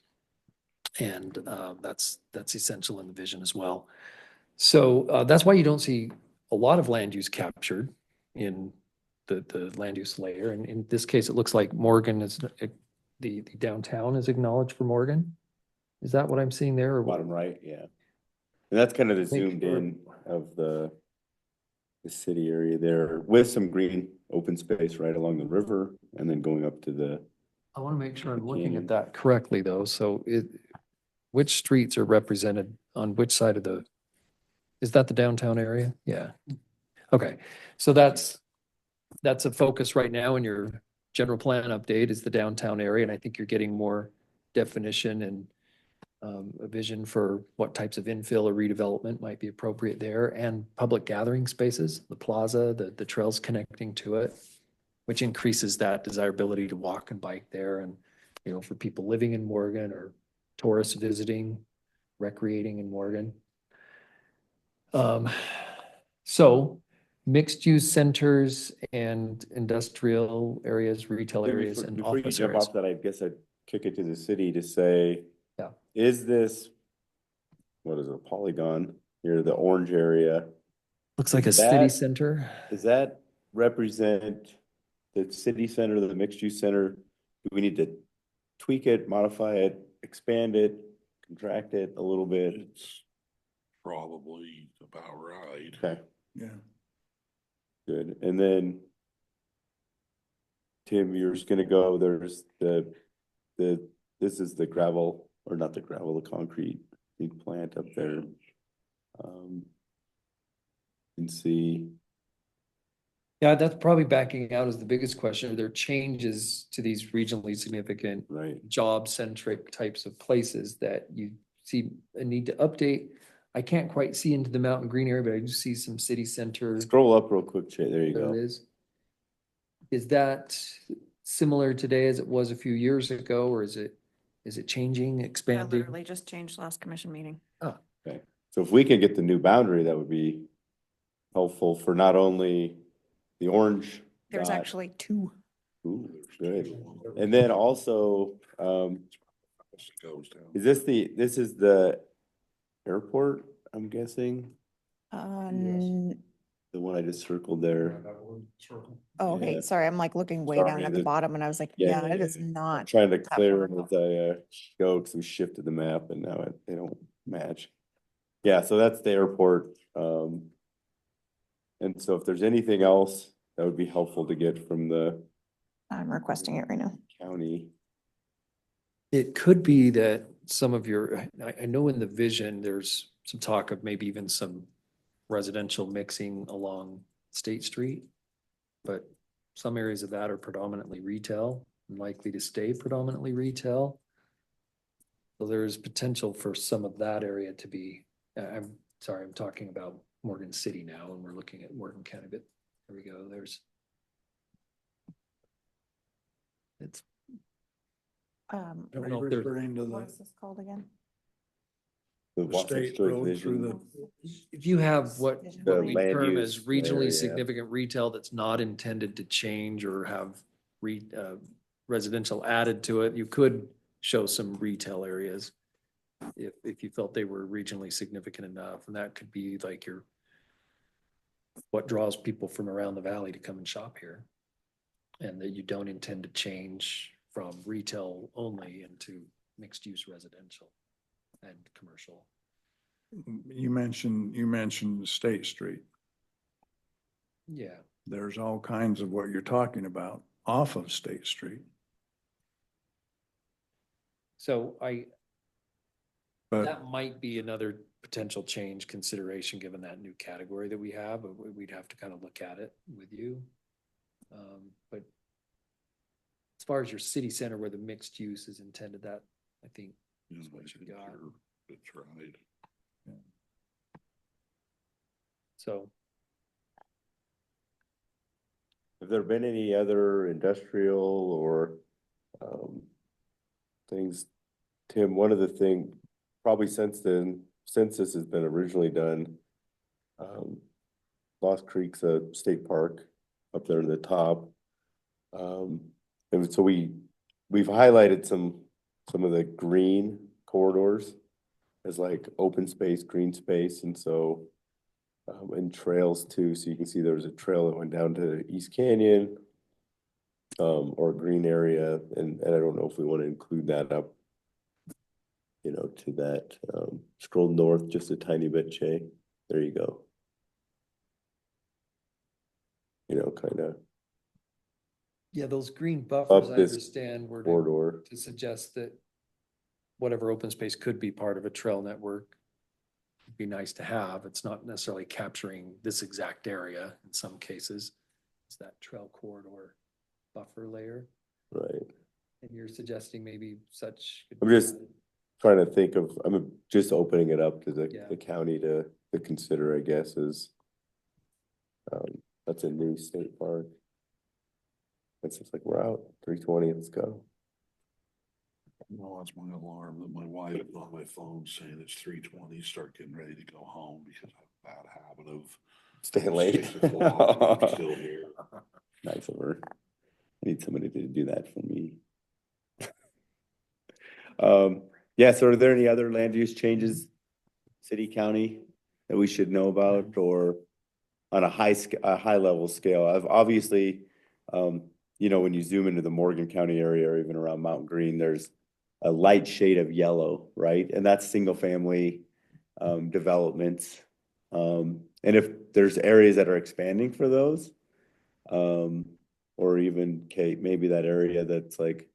and that's essential in the vision as well. So that's why you don't see a lot of land use captured in the land use layer. And in this case, it looks like Morgan is, the downtown is acknowledged for Morgan. Is that what I'm seeing there? Or what? Bottom right, yeah. And that's kind of the Make zoomed sure. in of the city area there with some green open space right along the river and then going up to the, I want to make sure I'm looking Canyon. at that correctly, though. So which streets are represented on which side of is that the downtown area? Yeah. Okay, so that's a focus right now in your general plan update is the downtown area, and I think you're getting more definition and a vision for what types of infill or redevelopment might be appropriate there, and public gathering spaces, the plaza, the trails connecting to it, which increases that desirability to walk and bike there, and for people living in Morgan or tourists visiting, recreating in Morgan. So mixed use centers and industrial areas, retail areas, and before you office jump areas. off that, I guess I'd kick it to the city to say, Yeah. is this, what is it, a polygon here, the orange area? Looks like a city That- center. Does that represent the city center, the mixed use center? Do we need to tweak it, modify it, expand it, contract it a little bit? It's probably about right. Okay, Yeah. good. And then Tim, you're just gonna go, there's this is the gravel, or not the gravel, the concrete big plant up there. You can see, Yeah, that's probably backing out as the biggest question. Are there changes to these regionally significant right, job-centric types of places that you see a need to update? I can't quite see into the mountain green area, but I do see some city center. scroll up real quick, Jay, there you There it go. is. Is that similar today as it was a few years ago, or is it changing, That expanding? literally just changed last commission meeting. Okay, so if we can get the new boundary, that would be helpful for not only the orange There's dot. actually two. Ooh, good. And then also, Goes down. is this is the airport, I'm guessing? The one I just circled there. Oh, okay, Yeah. sorry, I'm like looking way Sorry, down at the the- bottom and I was like, Yeah, yeah, it is not. Trying to that clear far them as I go, because we shifted the map and now they don't match. Yeah, so that's the airport. And so if there's anything else, that would be helpful to get from the I'm requesting it right now. county. It could be that some of I know in the vision, there's some talk of maybe even some residential mixing along State Street. But some areas of that are predominantly retail, and likely to stay predominantly retail. So there is potential for some of that area to be, I'm sorry, I'm talking about Morgan City now, and we're looking at Morgan County, but there we go, it's, I don't know if there's, Referring to What the is this called again? The the Wasatch state Strait road Vision. through if you have what The we land term use as regionally area. significant retail that's not intended to change or have residential added to it, you could show some retail areas if you felt they were regionally significant enough, and that could be like what draws people from around the valley to come and shop here. And that you don't intend to change from retail only into mixed use residential and commercial. You mentioned State Street. Yeah. There's all kinds of what you're talking about off of State Street. So But that might be another potential change consideration, given that new category that we have, but we'd have to kind of look at it with you. But as far as your city center where the mixed use is intended, that I think is what you got. That's right. So Have there been any other industrial or things? Tim, one of the things, probably since then, census has been originally done, Lost Creek's a state park up there at the top. And so we've highlighted some of the green corridors as like open space, green space, and so and trails too. So you can see there was a trail that went down to East Canyon, or a green area, and I don't know if we want to include that up, you know, to that. Scroll north just a tiny bit, Shay. There you go. You know, kind of Yeah, those green buffers, I this understand, were corridor. to suggest that whatever open space could be part of a trail network would be nice to have. It's not necessarily capturing this exact area in some cases. It's that trail corridor buffer layer. Right. And you're suggesting maybe such. I'm just trying to think of, I'm just opening it up to Yeah. the county to consider, I guess, is that's a new state park. It's just like, we're out, 3:20, let's go. No, that's my alarm that my wife is on my phone saying it's 3:20, start getting ready to go home because I have a bad habit of Stay late. 6 o'clock, I'm still here. Nice of her. I need somebody to do that for me. Yeah, so are there any other land use changes, city, county, that we should know about, or on a high level scale? I've obviously, you know, when you zoom into the Morgan County area or even around Mountain Green, there's a light shade of yellow, right? And that's single family developments. And if there's areas that are expanding for those, or even Kate, maybe that area that's like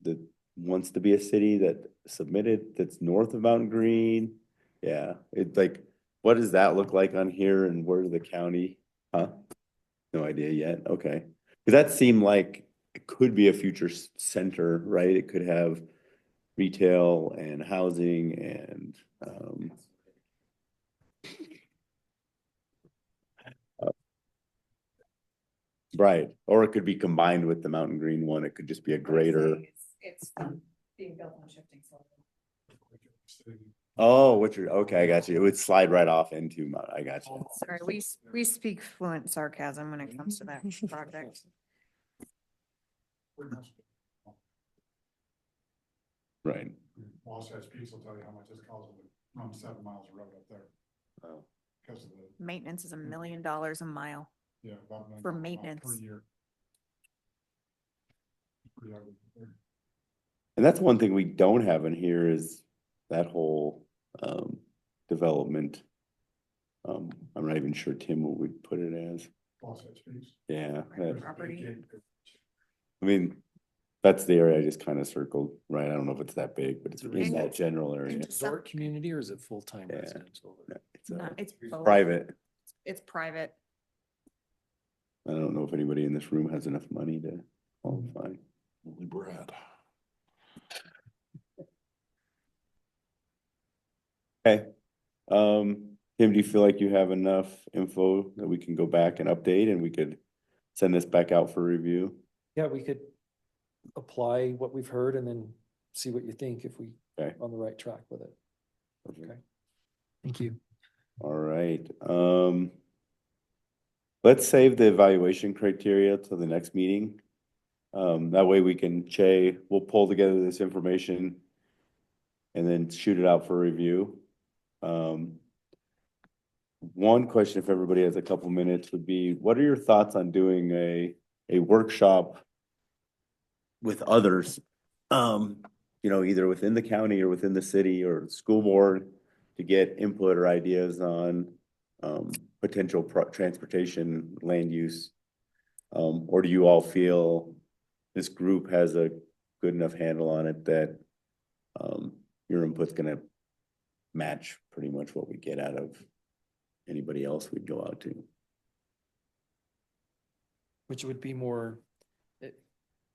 that wants to be a city that submitted that's north of Mountain Green. Yeah, it's like, what does that look like on here, and where's the county? Huh? No idea yet. Okay. Because that seemed like it could be a future center, right? It could have retail and housing and right. Or it could be combined with the Mountain Green one. It could just be a greater. It's being built on shifting soil. Oh, what you're, okay, I got you. It would slide right off into Mount, I got you. Sorry, we speak fluent sarcasm when it comes to that project. Right. Lost Peaks will tell you how much it's costing to run 7 miles of road up there. Oh. Because of the, Maintenance is $1 million a mile. yeah. about $1 For million per maintenance. year. Pretty ugly there. And that's one thing we don't have in here is that whole development. I'm not even sure, Tim, what we'd put it as. Lost Peaks. Yeah, Property. I mean, that's the area I just kind of circled, right? I don't know if it's that big, but it's in Is that it- general area. Resort community, or is it full-time Yeah. residential? It's No, it's both. private. It's private. I don't know if anybody in this room has enough money to qualify. Only Brad. Okay. Tim, do you feel like you have enough info that we can go back and update and we could send this back out for review? Yeah, we could apply what we've heard and then see what you think if we Okay. on the right track with it. Okay. Thank you. All right. Let's save the evaluation criteria till the next meeting. That way we can, we'll pull together this information and then shoot it out for review. One question, if everybody has a couple minutes, would be, what are your thoughts on doing a workshop with others? You know, either within the county or within the city or school board to get input or ideas on potential transportation land use. Or do you all feel this group has a good enough handle on it that your input's gonna match pretty much what we get out of anybody else we'd go out to? Which would be more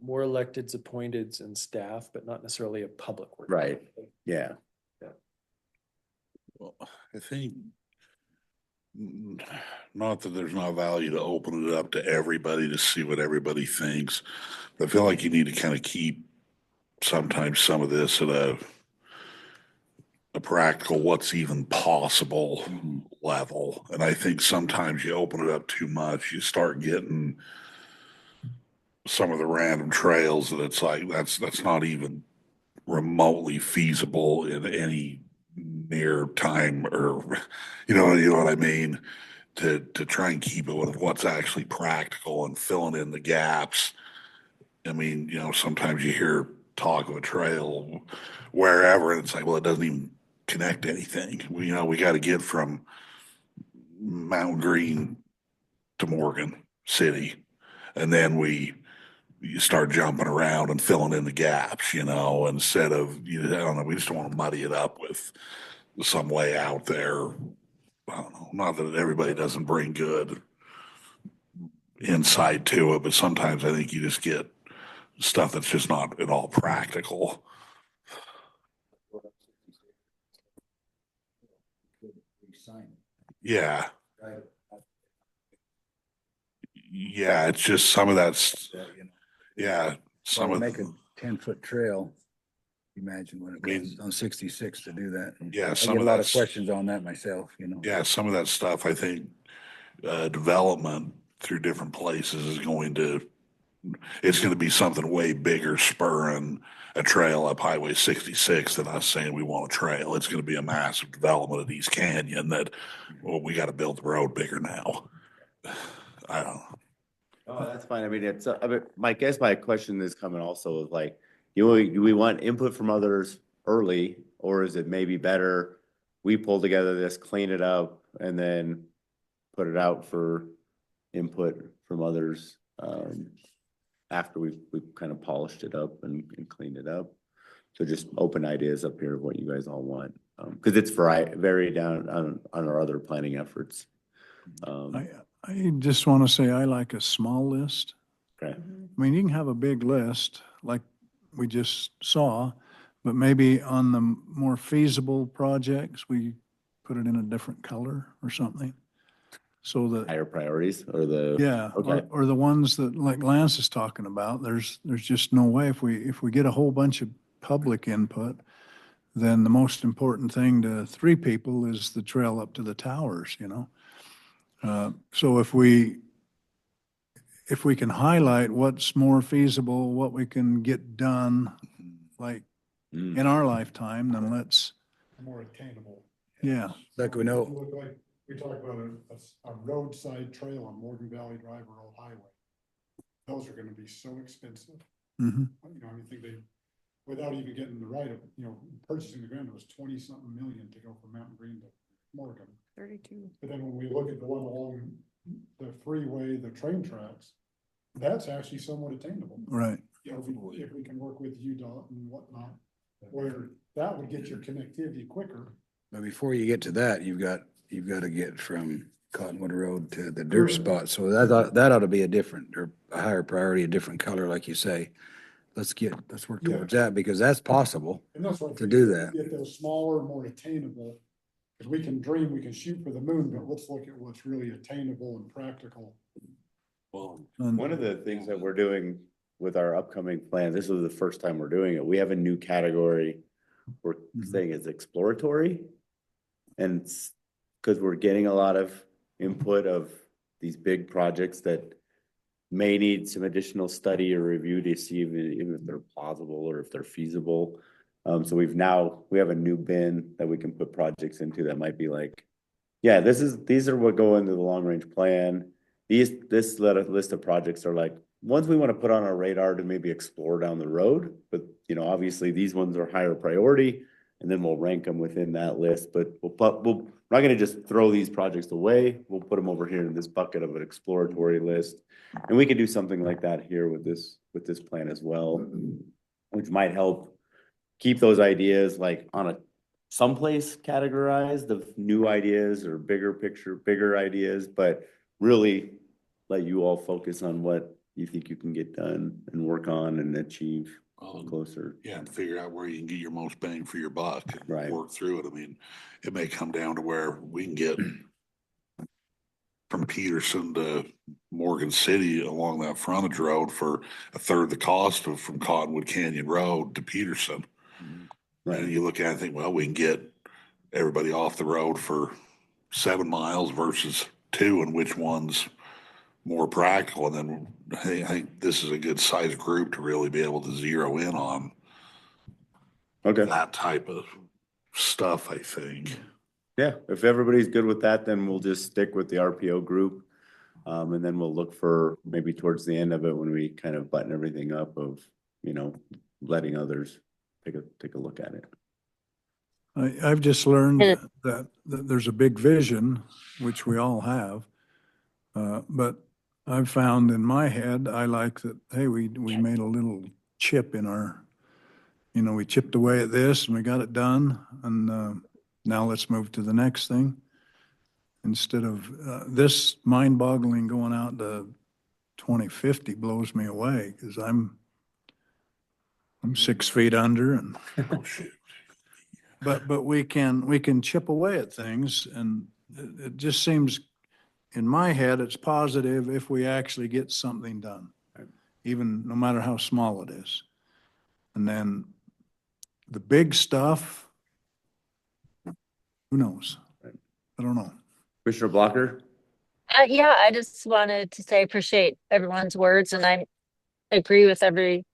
electeds, appointeds and staff, but not necessarily a public work. Right. Yeah. Well, I think not that there's not value to open it up to everybody to see what everybody thinks. But I feel like you need to kind of keep sometimes some of this at a a practical, what's even possible level. And I think sometimes you open it up too much, you start getting some of the random trails that it's like, that's not even remotely feasible in any near time, or, you know what I mean? To try and keep it with what's actually practical and filling in the gaps. I mean, sometimes you hear talk of a trail wherever, and it's like, well, it doesn't even connect to anything. We got to get from Mountain Green to Morgan City, and then you start jumping around and filling in the gaps, instead of, I don't know, we just don't want to muddy it up with some way out there. I don't know, not that everybody doesn't bring good insight to it, but sometimes I think you just get stuff that's just not at all practical. Yeah. Yeah, it's just some of that's, yeah, some of, Make a 10-foot trail. Imagine what it I mean, was on 66 to do that. yeah, I some get of a lot of that's, questions on that myself, yeah, some of that stuff, I think, development through different places is it's going to be something way bigger spurring a trail up Highway 66 than us saying we want a trail. It's going to be a massive development of East Canyon that, well, we got to build the road bigger now. I don't know. Oh, that's fine. I mean, my question is coming also of like, do we want input from others early, or is it maybe better we pull together this, clean it up, and then put it out for input from others, after we've kind of polished it up and cleaned it up? So just open ideas up here of what you guys all want, because it's very down on our other planning efforts. I just want to say I like a small list. Okay. I mean, you can have a big list like we just saw, but maybe on the more feasible projects, we put it in a different color or something. So that, Higher priorities or the. yeah, Okay. or the ones that like Lance is talking about, there's just no way if we get a whole bunch of public input, then the most important thing to three people is the trail up to the towers, So if we can highlight what's more feasible, what we can get done, like Mm. in our lifetime, then let's, More attainable. yeah. Like we know, If you look like, we talk about a roadside trail on Morgan Valley Drive or Old Highway. Those are gonna be so expensive. Mhm. I think without even getting the right of, purchasing the ground, it was 20-something million to go from Mountain Green to Morgan. 32. But then when we look at the one along the freeway, the train tracks, that's actually somewhat attainable. Right. If we can work with UDOT and whatnot, where that would get your connectivity quicker. but before you get to that, you've got to get from Cottonwood Road to the dirt spot. So that ought to be or a higher priority, a different color, like you say. Let's work Yeah. towards that because that's possible. And that's what. To do that. Get those smaller, more attainable, because we can dream, we can shoot for the moon, but let's look at what's really attainable and practical. Well, And- one of the things that we're doing with our upcoming plan, this is the first time we're doing it. We have a new category we're saying is exploratory. And because we're getting a lot of input of these big projects that may need some additional study or review to see even if they're plausible or if they're feasible. So we have a new bin that we can put projects into that might be like, yeah, these are what go into the long range plan. This list of projects are like ones we want to put on our radar to maybe explore down the road. But obviously these ones are higher priority, and then we'll rank them within that list. But we're not going to just throw these projects away. We'll put them over here in this bucket of an exploratory list, and we could do something like that here with this plan as well, which might help keep those ideas like on a someplace categorized of new ideas or bigger picture, bigger ideas, but really let you all focus on what you think you can get done and work on and achieve closer. Yeah, and figure out where you can get your most bang for your buck and Right. work through it. I mean, it may come down to where we can get from Peterson to Morgan City along that frontage road for a third the cost of from Cottonwood Canyon Road to Peterson. Right. And you look at it and think, well, we can get everybody off the road for 7 miles versus 2, and which one's more practical. And then, hey, I think this is a good size group to really be able to zero in on Okay. that type of stuff, I think. Yeah, if everybody's good with that, then we'll just stick with the RPO group. And then we'll look for maybe towards the end of it when we kind of button everything up of, letting others take a look at it. I've just learned And that there's a big vision, which we all have. But I've found in my head, I like that, hey, we made a little chip in our, we chipped away at this and we got it done. And now let's move to the next thing. Instead of this mind-boggling going out to 2050 blows me away because I'm 6 feet under and Oh, shoot. but we can chip away at things, and it just seems in my head it's positive if we actually get something done, even no matter how small it is. And then the big stuff, who knows? I don't know. Commissioner Blocker? Yeah, I just wanted to say I appreciate everyone's words, and I agree with everything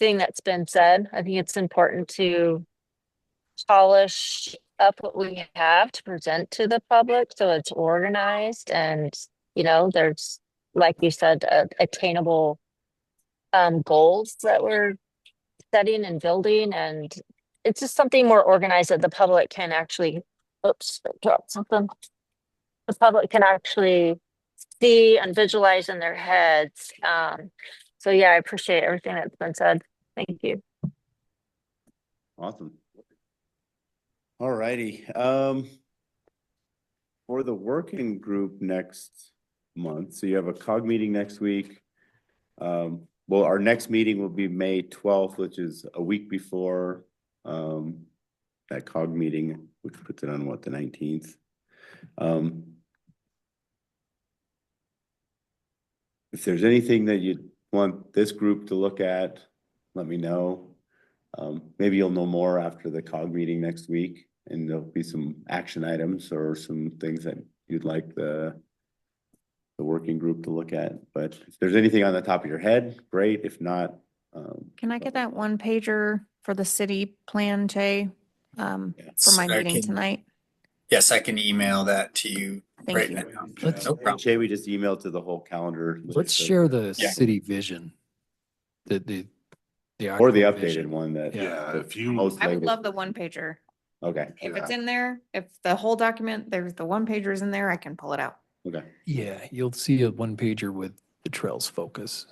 that's been said. I think it's important to polish up what we have to present to the public so it's organized and, there's, like you said, attainable goals that we're setting and building, and it's just something more organized that the public can actually, oops, I dropped something. The public can actually see and visualize in their heads. So yeah, I appreciate everything that's been said. Thank you. Awesome. All righty. For the working group next month, so you have a COG meeting next week. Well, our next meeting will be May 12th, which is a week before that COG meeting, which puts it on the 19th. If there's anything that you want this group to look at, let me know. Maybe you'll know more after the COG meeting next week, and there'll be some action items or some things that you'd like the working group to look at. But if there's anything on the top of your head, great. If not, Can I get that one pager for the city plan, Jay? For my I meeting can- tonight? Yes, I can email that to you Thank right you. now. Let's- No problem. Jay, we just emailed to the whole calendar. Let's so- share the Yeah. city vision. The Or the actual updated vision. one that. Yeah, if you, Most I would latest- love the one pager. Okay, If it's in there, if the whole document, there's the one pagers in there, I can pull it out. okay. Yeah, you'll see a one pager with the trails focus.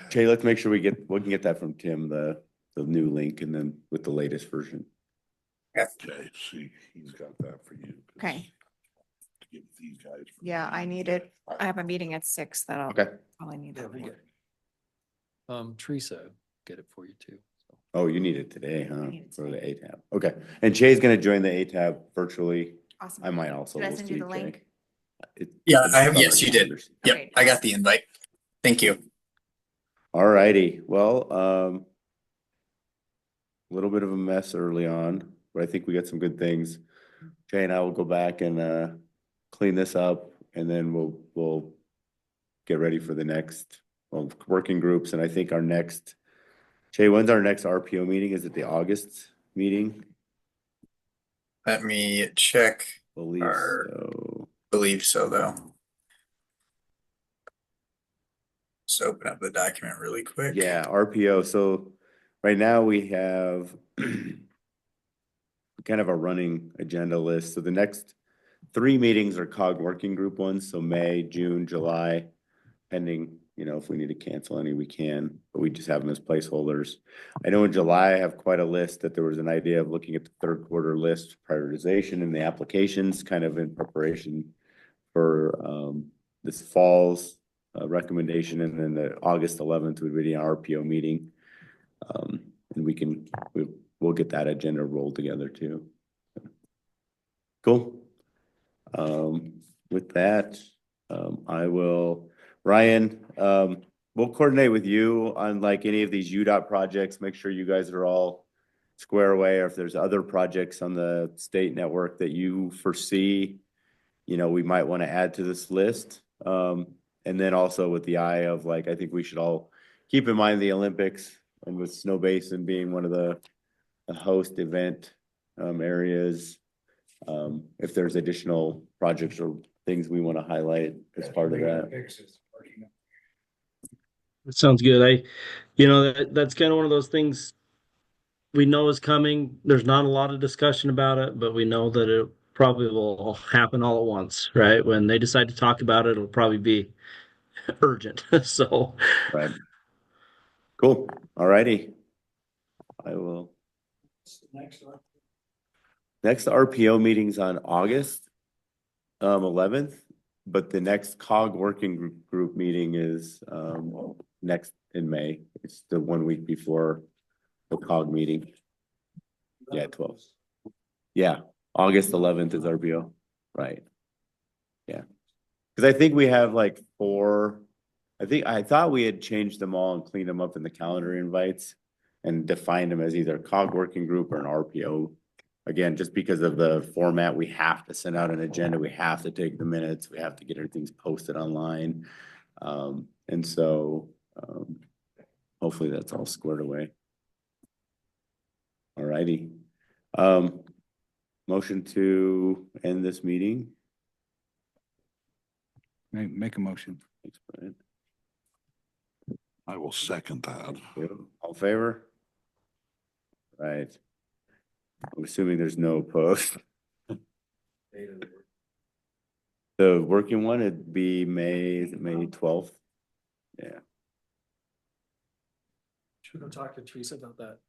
Jay, let's make sure we can get that from Tim, the new link, and then with the latest version. okay, see, he's got that for you. Okay. To give these guys. Yeah, I need it. I have a meeting at 6 that I'll Okay. probably need that for. Teresa, get it for you too. Oh, you need it today, huh? need it For the ATAB. Okay. And Jay's gonna join the ATAB virtually. Awesome. I might also. Did I We'll send you see, the Jay. link? Yeah, it's I have, on yes, our you did. calendars. Yep, Okay. I got the invite. Thank you. All righty. Well, a little bit of a mess early on, but I think we got some good things. Jay and I will go back and clean this up, and then we'll get ready for the next working groups. And I think our next, Jay, when's our next RPO meeting? Is it the August meeting? Let me check. Believe so. Believe so, though. Just open up the document really quick. Yeah, RPO. So right now we have kind of a running agenda list. So the next 3 meetings are COG working group ones. So May, June, July, pending, if we need to cancel any, we can, but we just have them as placeholders. I know in July, I have quite a list that there was an idea of looking at the 3rd quarter list prioritization and the applications kind of in preparation for this fall's recommendation, and then the August 11th would be an RPO meeting. And we'll get that agenda rolled together too. Cool. With that, Ryan, we'll coordinate with you on like any of these UDOT projects, make sure you guys are all square away, or if there's other projects on the state network that you foresee, you know, we might want to add to this list. And then also with the eye of like, I think we should all keep in mind the Olympics, and with Snow Basin being one of the host event areas. If there's additional projects or things we want to highlight as part of that. It sounds good. That's kind of one of those things we know is coming. There's not a lot of discussion about it, but we know that it probably will happen all at once, right? When they decide to talk about it, it'll probably be urgent. So, Right. Cool. All righty. I will. Next RPO meeting's on August 11th, but the next COG working group meeting is next in May. It's the 1 week before the COG meeting. Yeah, 12th. Yeah, August 11th is RPO. Right. Yeah. Because I think we have like 4. I thought we had changed them all and cleaned them up in the calendar invites and defined them as either a COG working group or an RPO. Again, just because of the format, we have to send out an agenda, we have to take the minutes, we have to get everything posted online. And so hopefully that's all squared away. All righty. Motion to end this meeting. Make a motion. Thanks, Brian. I will second that. All in favor? Right. I'm assuming there's no post. The working one, it'd be May 12th. Yeah. Should we go talk to Teresa about that